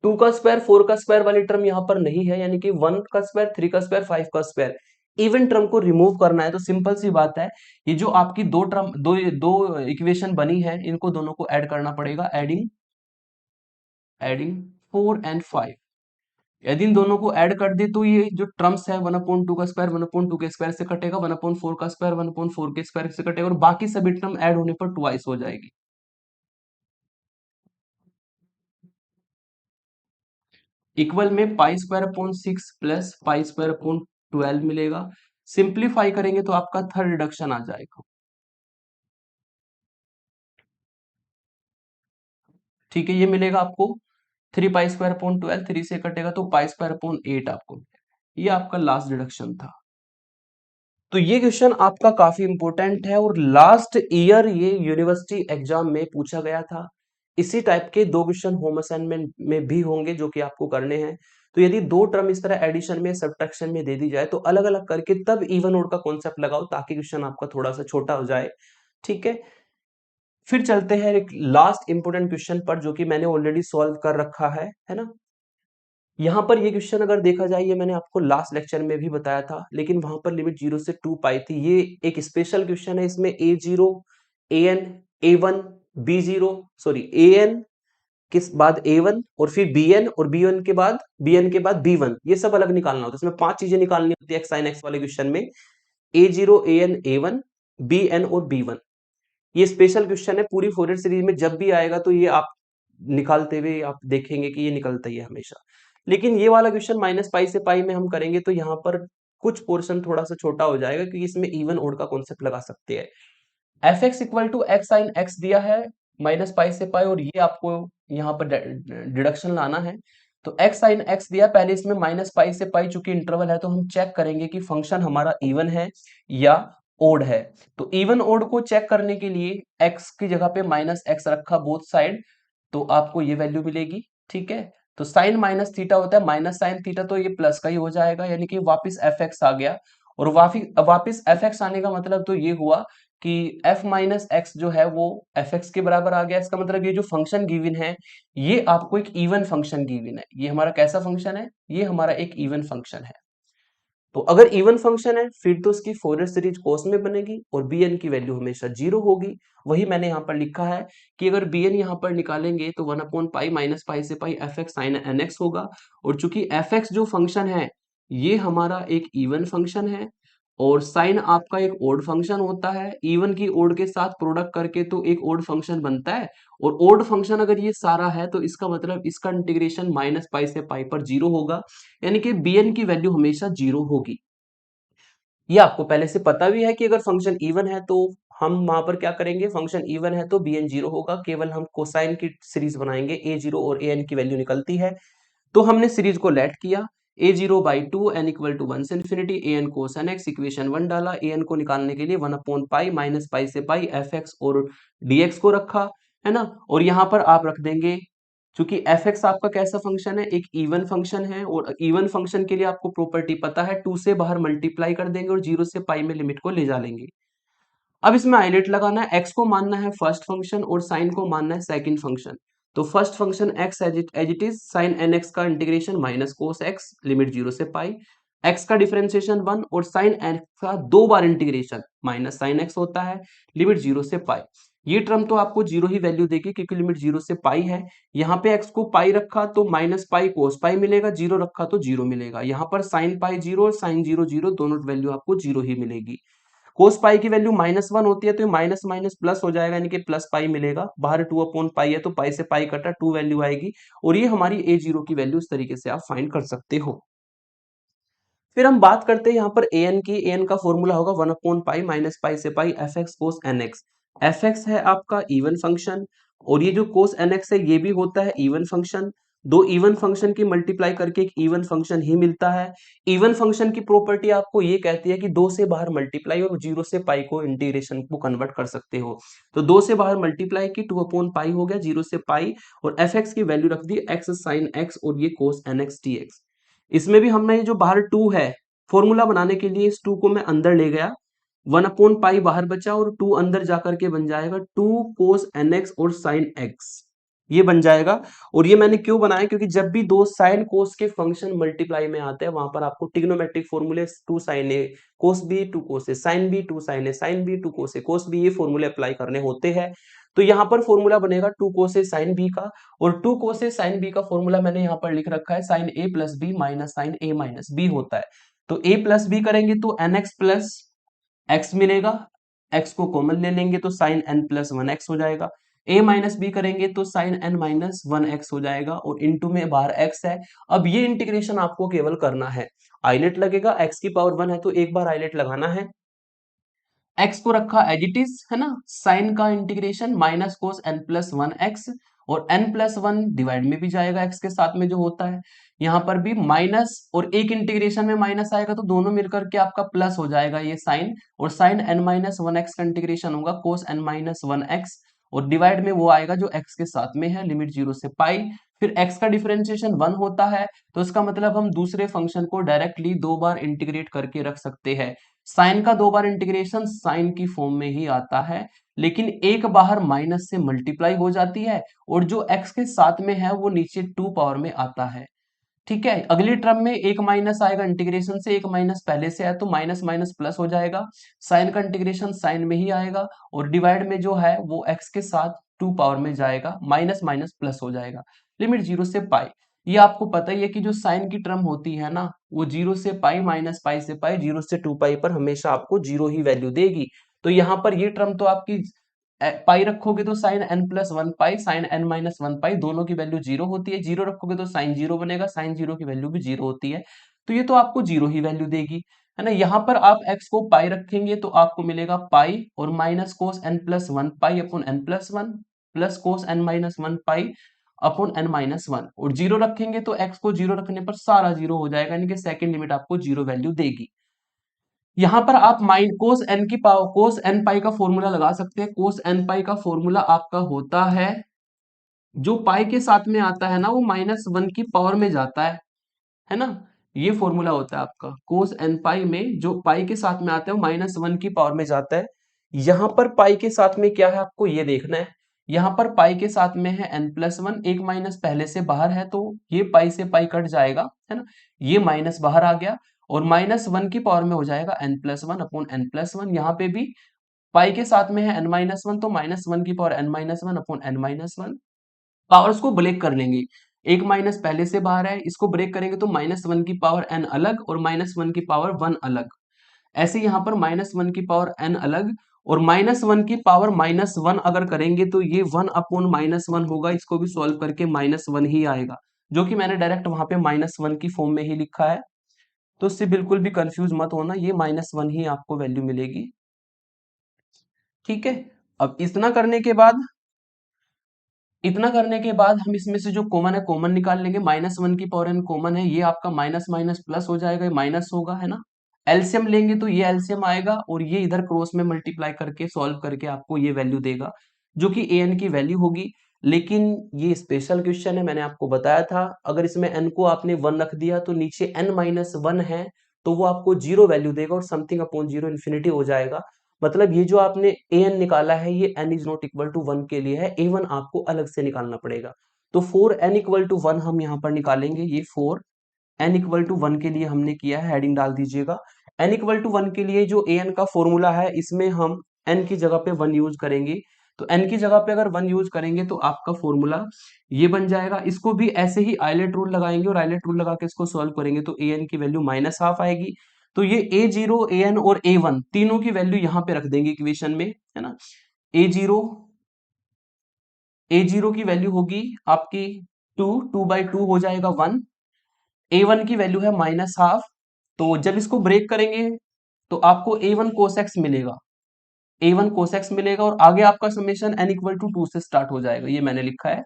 2 का स्क्वायर 4 का स्क्वायर वाली टर्म यहां पर नहीं है, यानी कि 1 का स्क्वायर 3 का स्क्वायर 5 का स्क्वायर, इवन टर्म को रिमूव करना है। तो सिंपल सी बात है, ये जो आपकी दो टर्म दो दो इक्वेशन बनी है, इनको दोनों को ऐड करना पड़ेगा। एडिंग एडिंग 4 एंड 5, यदि इन दोनों को ऐड कर दे तो ये जो टर्म्स है 1/2 का स्क्वायर 1/2 के स्क्वायर से कटेगा, 1/4 का स्क्वायर 1/4 के स्क्वायर से कटेगा, और बाकी सभी टर्म ऐड होने पर ट्वाइस हो जाएगी। इक्वल में पाई square upon 6 plus pi square upon 12 मिलेगा। सिंप्लीफाई करेंगे तो आपका थर्ड रिडक्शन आ जाएगा। ठीक है, ये मिलेगा आपको 3 पाई स्क्वायर अपॉन 12, 3 से कटेगा तो पाई स्क्वायर अपॉन 8 आपको, ये आपका लास्ट रिडक्शन था। तो ये क्वेश्चन आपका काफी इंपॉर्टेंट है, और लास्ट ईयर ये यूनिवर्सिटी एग्जाम में पूछा गया था। इसी टाइप के दो क्वेश्चन होम असाइनमेंट में भी होंगे जो कि आपको करने हैं। तो यदि दो टर्म इस तरह एडिशन में सब्ट्रैक्शन में दे दी जाए, तो अलग अलग करके तब इवन ओड का कॉन्सेप्ट लगाओ, ताकि क्वेश्चन आपका थोड़ा सा छोटा हो जाए। ठीक है, फिर चलते हैं एक लास्ट इंपॉर्टेंट क्वेश्चन पर, जो कि मैंने ऑलरेडी सॉल्व कर रखा है ना। यहाँ पर ये क्वेश्चन अगर देखा जाए, ये मैंने आपको लास्ट लेक्चर में भी बताया था, लेकिन वहां पर लिमिट 0 से 2 पाई थी। ये एक स्पेशल क्वेश्चन है, इसमें a0, an, a1, b0, sorry an किस बाद a1 और फिर bn और bn के बाद b1, ये सब अलग निकालना होता है। इसमें 5 चीजें निकालनी होती है sin x वाले क्वेश्चन में, a0, an, a1, bn और b1। ये स्पेशल क्वेश्चन है, पूरी फोरियर सीरीज में जब भी आएगा तो ये आप निकालते हुए आप देखेंगे कि ये निकलता ही है हमेशा। लेकिन ये वाला क्वेश्चन माइनस पाई से पाई में हम करेंगे तो यहाँ पर कुछ पोर्शन थोड़ा सा छोटा हो जाएगा, क्योंकि इसमें इवन ओड का कॉन्सेप्ट लगा सकते हैं। F x equal to x sine x दिया है माइनस पाई से पाई, और ये आपको यहाँ पर डिडक्शन लाना है। तो एक्स साइन एक्स दिया, पहले इसमें माइनस पाई से पाई, चूंकि इंटरवल है तो हम चेक करेंगे कि फंक्शन हमारा इवन है या ओड है। तो इवन ओड को चेक करने के लिए एक्स की जगह पे माइनस एक्स रखा बोथ साइड, तो आपको ये वैल्यू मिलेगी। ठीक है, तो साइन माइनस थीटा होता है माइनस साइन थीटा, तो ये प्लस का ही हो जाएगा, यानी कि वापिस एफ एक्स आ गया। और वापिस एफ एक्स आने का मतलब तो ये हुआ कि f माइनस एक्स जो है वो एफ एक्स के बराबर आ गया। इसका मतलब ये जो फंक्शन गिवन है ये आपको एक इवन फंक्शन गिवन है। ये हमारा कैसा फंक्शन है? ये हमारा एक इवन फंक्शन है। तो अगर इवन फंक्शन है फिर तो उसकी फोरियर सीरीज कोस में बनेगी और bn की वैल्यू हमेशा 0 होगी। वही मैंने यहाँ पर लिखा है कि अगर bn यहाँ पर निकालेंगे तो 1 अपॉन पाई माइनस पाई से pi F x sine N x होगा। और चूंकि एफ एक्स जो फंक्शन है ये हमारा एक इवन फंक्शन है, और साइन आपका एक ओड फंक्शन होता है। इवन की ओड के साथ प्रोडक्ट करके तो एक ओड फंक्शन बनता है, और ओड फंक्शन अगर ये सारा है तो इसका मतलब इसका इंटीग्रेशन माइनस पाई से पाई पर 0 होगा, यानी कि bn की वैल्यू हमेशा 0 होगी। ये आपको पहले से पता भी है कि अगर फंक्शन इवन है तो हम वहां पर क्या करेंगे, फंक्शन इवन है तो bn 0 होगा। केवल हम कोसाइन की सीरीज बनाएंगे, a0 और an की वैल्यू निकलती है। तो हमने सीरीज को लेट किया, a0 by two n equal to 1 से infinity an cos n x, equation 1 डाला। an को निकालने के लिए 1 अपॉन पाई माइनस पाई से पाई एफ एक्स और dx को रखा, है ना। और यहाँ पर आप रख देंगे, क्योंकि एफ एक्स आपका कैसा फंक्शन है, एक इवन फंक्शन है, और इवन फंक्शन के लिए आपको प्रॉपर्टी पता है, 2 से बाहर मल्टीप्लाई कर देंगे और 0 से पाई में लिमिट को ले जा लेंगे। अब इसमें हाईलाइट लगाना है, एक्स को मानना है फर्स्ट फंक्शन और साइन को मानना है सेकंड फंक्शन। तो first function x as it is, sine N x का integration minus cos x, limit 0 से पाई, एक्स का डिफरेंशिएशन 1 और साइन एक्स का 2 बार इंटीग्रेशन माइनस साइन एक्स होता है, लिमिट 0 से पाई। ये टर्म तो आपको 0 ही वैल्यू देगी क्योंकि लिमिट 0 से पाई है। यहाँ पे एक्स को पाई रखा तो माइनस पाई कोस पाई मिलेगा, 0 रखा तो 0 मिलेगा। यहाँ पर साइन पाई 0 और साइन 0 0, दोनों वैल्यू आपको 0 ही मिलेगी। कोस पाई की वैल्यू -1 होती है तो ये माइनस माइनस प्लस हो जाएगा, यानी कि प्लस पाई मिलेगा। बाहर 2 अपॉन पाई है तो पाई से पाई कटा, 2 वैल्यू आएगी, और ये हमारी a0 की वैल्यू इस तरीके से आप फाइंड कर सकते हो। फिर हम बात करते हैं यहाँ पर an की। an का फॉर्मूला होगा 1 अपॉन पाई माइनस पाई से पाई एफ एक्स कोस एन एक्स। एफ एक्स है आपका इवन फंक्शन, और ये जो कोस एन एक्स है ये भी होता है इवन फंक्शन। दो इवन फंक्शन की मल्टीप्लाई करके एक इवन फंक्शन ही मिलता है। इवन फंक्शन की प्रॉपर्टी आपको ये कहती है कि 2 से बाहर मल्टीप्लाई और 0 से पाई को इंटीग्रेशन को कन्वर्ट कर सकते हो। तो 2 से बाहर मल्टीप्लाई की, 2 अपॉन पाई हो गया, 0 से पाई, और एफ एक्स की वैल्यू रख दी एक्स साइन एक्स और ये कोस एन एक्स टी एक्स। इसमें भी हमने ये जो बाहर 2 है, फॉर्मूला बनाने के लिए इस 2 को मैं अंदर ले गया, 1 अपॉन पाई बाहर बचा और 2 अंदर जाकर के बन जाएगा 2 कोस एन एक्स और साइन एक्स, ये बन जाएगा। और ये मैंने क्यों बनाया, क्योंकि जब भी दो साइन कोस के फंक्शन मल्टीप्लाई में आते हैं वहां पर आपको ट्रिग्नोमेट्रिक फॉर्मूले 2 साइन ए कोस बी 2 कोस ए साइन बी 2 साइन ए साइन बी 2 कोस ए कोस बी, ये फॉर्मूले अप्लाई करने होते हैं। तो यहाँ पर फॉर्मूला बनेगा 2 कोस ए साइन बी का, और 2 कोस ए साइन बी का फॉर्मूला मैंने यहाँ पर लिख रखा है साइन ए प्लस बी माइनस साइन ए माइनस बी होता है। तो ए प्लस बी करेंगे तो एन एक्स प्लस एक्स मिलेगा, एक्स को कॉमन ले लेंगे तो साइन एन प्लस 1 एक्स हो जाएगा। a माइनस बी करेंगे तो साइन एन माइनस 1 एक्स हो जाएगा, और इनटू में बाहर x है। अब ये इंटीग्रेशन आपको केवल करना है, आइलेट लगेगा, x की पावर 1 है तो एक बार आइलेट लगाना है। x को रखा एज इट इज, है ना, साइन का integration minus cos n plus 1 x, और n प्लस 1 डिवाइड में भी जाएगा x के साथ में जो होता है। यहाँ पर भी माइनस और एक इंटीग्रेशन में माइनस आएगा तो दोनों मिलकर के आपका प्लस हो जाएगा ये साइन, और साइन n माइनस 1 एक्स का इंटीग्रेशन होगा कोस n माइनस 1 एक्स, और डिवाइड में वो आएगा जो x के साथ में है, लिमिट 0 से पाई। फिर x का डिफरेंशिएशन 1 होता है, तो इसका मतलब हम दूसरे फंक्शन को डायरेक्टली 2 बार इंटीग्रेट करके रख सकते हैं। साइन का 2 बार इंटीग्रेशन साइन की फॉर्म में ही आता है, लेकिन एक बाहर माइनस से मल्टीप्लाई हो जाती है, और जो x के साथ में है वो नीचे 2 पावर में आता है। ठीक है, अगली टर्म में एक माइनस आएगा इंटीग्रेशन से, एक माइनस पहले से है तो माइनस माइनस प्लस हो जाएगा, साइन का इंटीग्रेशन साइन में ही आएगा, और डिवाइड में जो है वो एक्स के साथ टू पावर में जाएगा, माइनस माइनस प्लस हो जाएगा, लिमिट जीरो से पाई। ये आपको पता ही है कि जो साइन की टर्म होती है ना, वो जीरो से पाई, माइनस पाई से पाई, जीरो से टू पाई पर हमेशा आपको जीरो ही वैल्यू देगी। तो यहाँ पर ये टर्म तो आपकी पाई रखोगे तो sine n plus one pi, sine n minus one pi, दोनों की वैल्यू जीरो होती है, जीरो रखोगे तो साइन जीरो बनेगा, साइन जीरो की वैल्यू भी जीरो होती है, तो ये तो आपको जीरो ही वैल्यू देगी, है ना। यहाँ पर आप x को पाई रखेंगे तो आपको मिलेगा पाई और minus cos n plus one pi upon n plus one, plus cos n minus one pi upon n minus one, और जीरो रखेंगे तो x को जीरो रखने पर सारा जीरो हो जाएगा, यानी कि सेकंड लिमिट आपको जीरो वैल्यू देगी। यहां पर आप माइन कोस एन की पावर, कोस एन पाई का फॉर्मूला लगा सकते हैं। कोस एन पाई का फॉर्मूला आपका होता है, जो पाई के साथ में आता है ना वो माइनस वन की पावर में जाता है ना। ये फॉर्मूला होता है आपका कोस एन पाई में, जो पाई के साथ में आता है वो माइनस वन की पावर में जाता है। यहां पर पाई के साथ में क्या है आपको ये देखना है, यहां पर पाई के साथ में है एन प्लस वन, एक माइनस पहले से बाहर है तो ये पाई से पाई कट जाएगा, है ना, ये माइनस बाहर आ गया, और माइनस वन की पावर में हो जाएगा n plus one upon n plus one. यहाँ पे भी पाई के साथ में है एन माइनस वन, तो माइनस वन की power n minus one upon n minus one. Powers को ब्रेक कर लेंगे, एक माइनस पहले से बाहर है, इसको ब्रेक करेंगे तो माइनस वन की पावर एन अलग और माइनस वन की पावर वन अलग। ऐसे यहाँ पर माइनस वन की पावर एन अलग और माइनस वन की पावर माइनस वन अगर करेंगे तो ये वन अपॉन माइनस वन होगा, इसको भी सॉल्व करके माइनस वन ही आएगा, जो कि मैंने डायरेक्ट वहां पे माइनस वन की फॉर्म में ही लिखा है। तो इससे बिल्कुल भी कंफ्यूज मत होना, ये माइनस वन ही आपको वैल्यू मिलेगी। ठीक है, अब इतना करने के बाद हम इसमें से जो कॉमन है कॉमन निकाल लेंगे, माइनस वन की पावर एन कॉमन है, ये आपका माइनस माइनस प्लस हो जाएगा, ये माइनस होगा, है ना। एलसीएम लेंगे तो ये एलसीएम आएगा और ये इधर क्रॉस में मल्टीप्लाई करके सॉल्व करके आपको ये वैल्यू देगा, जो कि ए एन की वैल्यू होगी। लेकिन ये स्पेशल क्वेश्चन है, मैंने आपको बताया था, अगर इसमें एन को आपने वन रख दिया तो नीचे एन माइनस वन है तो वो आपको जीरो वैल्यू देगा और समथिंग अपॉन जीरो इन्फिनिटी हो जाएगा। मतलब ये जो आपने ए एन निकाला है ये n is not equal to one के लिए है, ए वन आपको अलग से निकालना पड़ेगा। तो for n equal to one हम यहाँ पर निकालेंगे, ये for n equal to one के लिए हमने किया है, हेडिंग डाल दीजिएगा। एन इक्वल टू वन के लिए जो ए एन का फॉर्मूला है इसमें हम एन की जगह पे वन यूज करेंगे, तो एन की जगह पे अगर वन यूज करेंगे तो आपका फॉर्मूला ये बन जाएगा। इसको भी ऐसे ही आइलेट रूल लगाएंगे और आइलेट रूल लगा के इसको सॉल्व करेंगे तो ए एन की वैल्यू माइनस हाफ आएगी। तो ये ए जीरो ए एन और ए वन तीनों की वैल्यू यहाँ पे रख देंगे इक्वेशन में, है ना। ए जीरो की वैल्यू होगी आपकी टू, टू बाई टू हो जाएगा वन, ए वन की वैल्यू है माइनस हाफ, तो जब इसको ब्रेक करेंगे तो आपको ए वन कोसेक्स मिलेगा, ए वन कोसेक्स मिलेगा, और आगे आपका summation n equal to two से स्टार्ट हो जाएगा, ये मैंने लिखा है।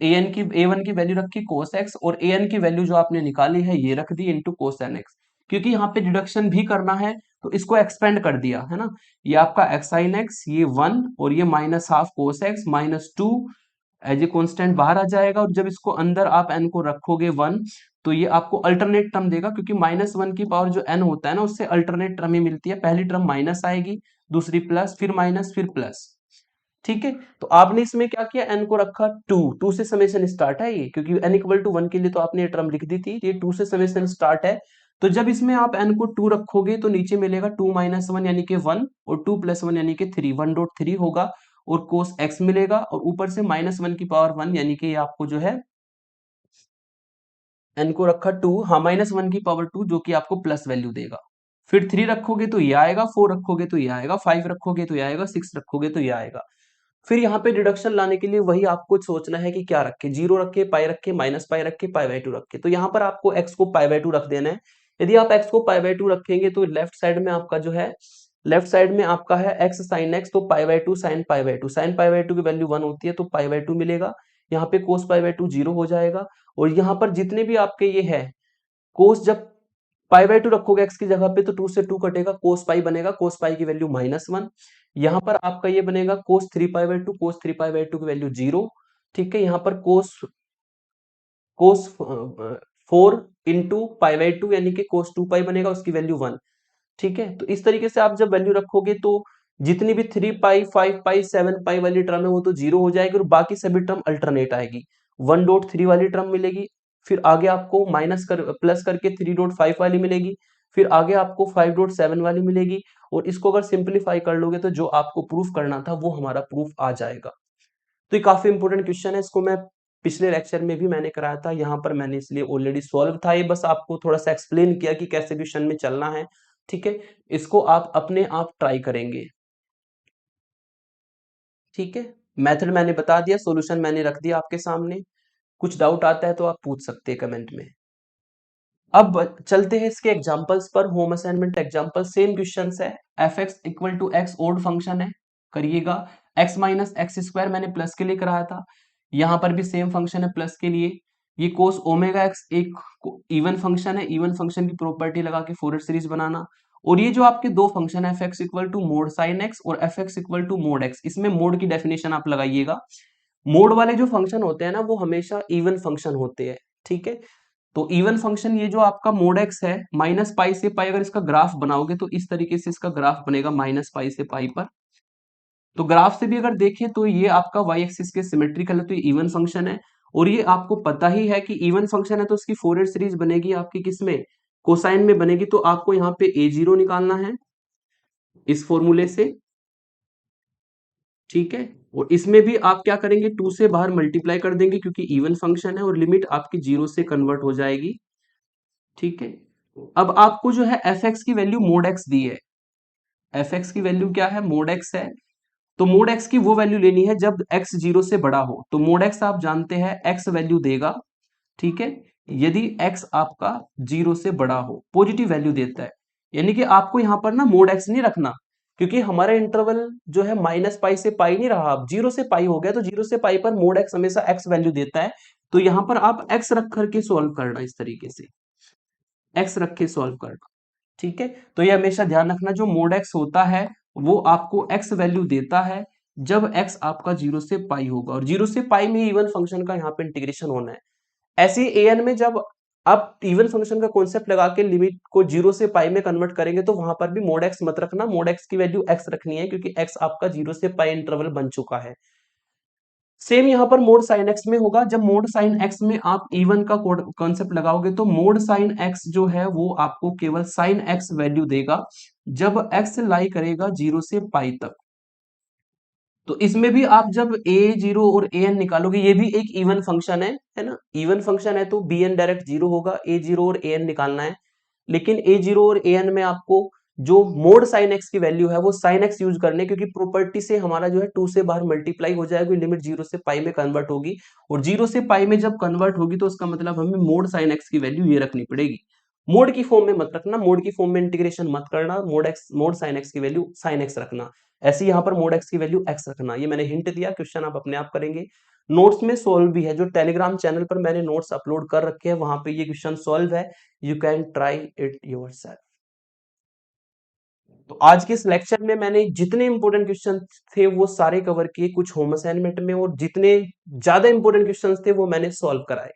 ए एन की ए वन की वैल्यू रखी कोस एक्स और ए एन की वैल्यू जो आपने निकाली है ये रख दी इंटू कोस एन एक्स, क्योंकि यहाँ पे डिडक्शन भी करना है तो इसको एक्सपेंड कर दिया, है ना। ये आपका एक्स साइन एक्स, ये वन और ये minus half cos x minus two as a constant बाहर आ जाएगा, और जब इसको अंदर आप एन को रखोगे वन तो ये आपको अल्टरनेट टर्म देगा, क्योंकि माइनस वन की पावर जो एन होता है ना उससे अल्टरनेट टर्म ही मिलती है, पहली टर्म माइनस आएगी, दूसरी प्लस, फिर माइनस, फिर प्लस। ठीक है, तो आपने इसमें क्या किया, एन को रखा टू, टू से समेशन स्टार्ट है ये, क्योंकि एन इक्वल टू वन के लिए तो आपने ये टर्म लिख दी थी, ये टू से समेशन स्टार्ट है। तो जब इसमें आप एन को टू रखोगे तो नीचे मिलेगा टू माइनस वन यानी कि वन, और टू प्लस वन यानी कि थ्री, वन डॉट थ्री होगा, और कोस एक्स मिलेगा, और ऊपर से माइनस वन की पावर वन यानी कि आपको जो है एन को रखा टू, हाँ माइनस वन की पावर टू, जो कि आपको प्लस वैल्यू देगा। फिर थ्री रखोगे तो ये आएगा, फोर रखोगे तो ये आएगा, फाइव रखोगे तो ये आएगा, सिक्स रखोगे तो ये आएगा। फिर यहाँ पे डिडक्शन लाने के लिए वही आपको सोचना है कि क्या रखे, जीरो रखे, पाई रखे, माइनस पाई रखे, पाई बाई टू रखे। तो यहाँ पर आपको एक्स को पाई बाई टू रख देना है। यदि आप एक्स को पाई बाई टू रखेंगे तो लेफ्ट साइड में आपका जो है, लेफ्ट साइड में आपका है एक्स साइन एक्स, तो पाई by to sine pi by to, sine pi by two की वैल्यू वन होती है तो पाई बाई टू मिलेगा। यहाँ पे कोस पाई बाई टू जीरो हो जाएगा, और यहाँ पर जितने भी आपके ये है कोस, जब पाई बाई टू रखोगे एक्स की जगह पे तो टू से टू कटेगा, कोस पाई बनेगा, कोस पाई की वैल्यू माइनस वन। यहाँ पर आपका ये बनेगा cos three pi by two, cos three pi by two की वैल्यू जीरो। ठीक है, यहाँ पर cos cos four into pi by two यानी कि कोस टू पाई बनेगा, उसकी वैल्यू वन। ठीक है, तो इस तरीके से आप जब वैल्यू रखोगे तो जितनी भी three pi, five pi, seven pi वाली टर्म है वो तो जीरो हो जाएगी, और बाकी सभी टर्म अल्टरनेट आएगी, वन डॉट थ्री वाली टर्म मिलेगी, फिर आगे आपको माइनस कर प्लस करके 3.5 वाली मिलेगी, फिर आगे आपको 5.7 वाली मिलेगी, और इसको अगर सिंप्लीफाई कर लोगे तो जो आपको प्रूफ करना था वो हमारा प्रूफ आ जाएगा। तो ये काफी इंपॉर्टेंट क्वेश्चन है, इसको मैं पिछले लेक्चर में भी मैंने कराया था, यहाँ पर मैंने इसलिए ऑलरेडी सॉल्व था, ये बस आपको थोड़ा सा एक्सप्लेन किया कि कैसे क्वेश्चन में चलना है। ठीक है, इसको आप अपने आप ट्राई करेंगे। ठीक है, मेथड मैंने बता दिया, सॉल्यूशन मैंने रख दिया आपके सामने। कुछ डाउट आता है तो आप पूछ सकते हैं कमेंट में। अब चलते हैं इसके एग्जांपल्स पर। Home assignment example, same questions है। F x equal to x odd function है, करिएगा। एक्स माइनस एक्स स्क्वायर मैंने प्लस के लिए कराया था, यहां पर भी सेम फंक्शन है प्लस के लिए। ये कोस ओमेगा एक्स एक इवन फंक्शन है, इवन फंक्शन की प्रॉपर्टी लगा के फोरियर सीरीज बनाना। और ये जो आपके दो फंक्शन है, F x equal to mod sine x और f x equal to mod x, इसमें मोड की डेफिनेशन आप लगाइएगा। मोड वाले जो फंक्शन होते हैं ना वो हमेशा इवन फंक्शन होते हैं। ठीक है, तो इवन फंक्शन ये जो आपका मोड एक्स है, माइनस पाई से पाई अगर इसका ग्राफ बनाओगे तो इस तरीके से इसका ग्राफ बनेगा माइनस पाई से पाई पर। तो ग्राफ से भी अगर देखें तो ये आपका वाई एक्सिस के सिमेट्रिकल है, तो ये इवन फंक्शन है। और ये आपको पता ही है कि इवन फंक्शन है तो इसकी फोरियर सीरीज बनेगी आपकी किसमें, कोसाइन में बनेगी। तो आपको यहाँ पे ए जीरो निकालना है इस फॉर्मूले से। ठीक है, और इसमें भी आप क्या करेंगे, 2 से बाहर मल्टीप्लाई कर देंगे क्योंकि इवन फंक्शन है, और लिमिट आपकी 0 से कन्वर्ट हो जाएगी। ठीक है, अब आपको जो है एफ एक्स की वैल्यू मोड एक्स दी है। एफ एक्स की वैल्यू क्या है, मोड एक्स है। तो मोड एक्स की वो वैल्यू लेनी है जब एक्स 0 से बड़ा हो। तो मोड एक्स आप जानते हैं एक्स वैल्यू देगा। ठीक है, यदि एक्स आपका 0 से बड़ा हो, पॉजिटिव वैल्यू देता है, यानी कि आपको यहां पर ना मोड एक्स नहीं रखना, क्योंकि हमारा इंटरवल जो है माइनस पाई से पाई नहीं रहा, अब 0 से पाई हो गया, तो 0 से पाई पर मोड एक्स हमेशा एक्स वैल्यू देता है। तो यहां पर आप एक्स रख करके सोल्व करना, इस तरीके से एक्स रख के सोल्व करना। ठीक है, तो ये हमेशा ध्यान रखना, जो मोड एक्स होता है वो आपको एक्स वैल्यू देता है जब एक्स आपका 0 से पाई होगा, और 0 से पाई में इवन फंक्शन का यहाँ पे इंटीग्रेशन होना है। ऐसे ही एन में जब आप इवन फंक्शन का कॉन्सेप्ट लगा के लिमिट को 0 से पाई में कन्वर्ट करेंगे तो वहां पर भी मोड एक्स मत रखना, मोड एक्स की वैल्यू एक्स रखनी है, क्योंकि एक्स आपका 0 से पाई इंटरवल बन चुका है। सेम यहां पर मोड साइन एक्स में होगा, जब मोड साइन एक्स में आप इवन का कॉन्सेप्ट लगाओगे तो मोड साइन एक्स जो है वो आपको केवल साइन एक्स वैल्यू देगा जब एक्स लाई करेगा 0 से पाई तक। तो इसमें भी आप जब ए जीरो और ए एन निकालोगे, ये भी एक इवन फंक्शन है ना, इवन फंक्शन है तो बी एन डायरेक्ट 0 होगा, ए जीरो और ए एन निकालना है। लेकिन ए जीरो और ए एन में आपको जो मोड साइन एक्स की वैल्यू है वो साइन एक्स यूज करने, क्योंकि प्रॉपर्टी से हमारा जो है 2 से बाहर मल्टीप्लाई हो जाएगी, लिमिट 0 से पाई में कन्वर्ट होगी, और 0 से पाई में जब कन्वर्ट होगी तो उसका मतलब हमें मोड साइन एक्स की वैल्यू ये रखनी पड़ेगी। मोड की फॉर्म में मत रखना, मोड की फॉर्म में इंटीग्रेशन मत करना, मोड साइन एक्स की वैल्यू साइन एक्स रखना। ऐसे यहाँ पर मोड एक्स की वैल्यू एक्स रखना, ये मैंने हिंट दिया, क्वेश्चन आप अपने आप करेंगे। नोट्स में सॉल्व भी है, जो टेलीग्राम चैनल पर मैंने नोट्स अपलोड कर रखे हैं वहां पे ये क्वेश्चन सॉल्व है, you can try it yourself. तो आज के इस लेक्चर में मैंने जितने इंपॉर्टेंट क्वेश्चन थे वो सारे कवर किए, कुछ होम असाइनमेंट में, और जितने ज्यादा इंपॉर्टेंट क्वेश्चन थे वो मैंने सॉल्व कराए।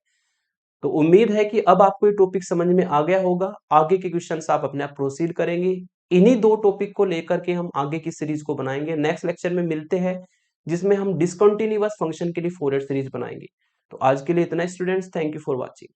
तो उम्मीद है कि अब आपको ये टॉपिक समझ में आ गया होगा, आगे के क्वेश्चंस आप अपने आप प्रोसीड करेंगे। इन्हीं दो टॉपिक को लेकर के हम आगे की सीरीज को बनाएंगे। नेक्स्ट लेक्चर में मिलते हैं जिसमें हम डिसकंटिन्यूअस फंक्शन के लिए फोरियर सीरीज बनाएंगे। तो आज के लिए इतना students, thank you for watching.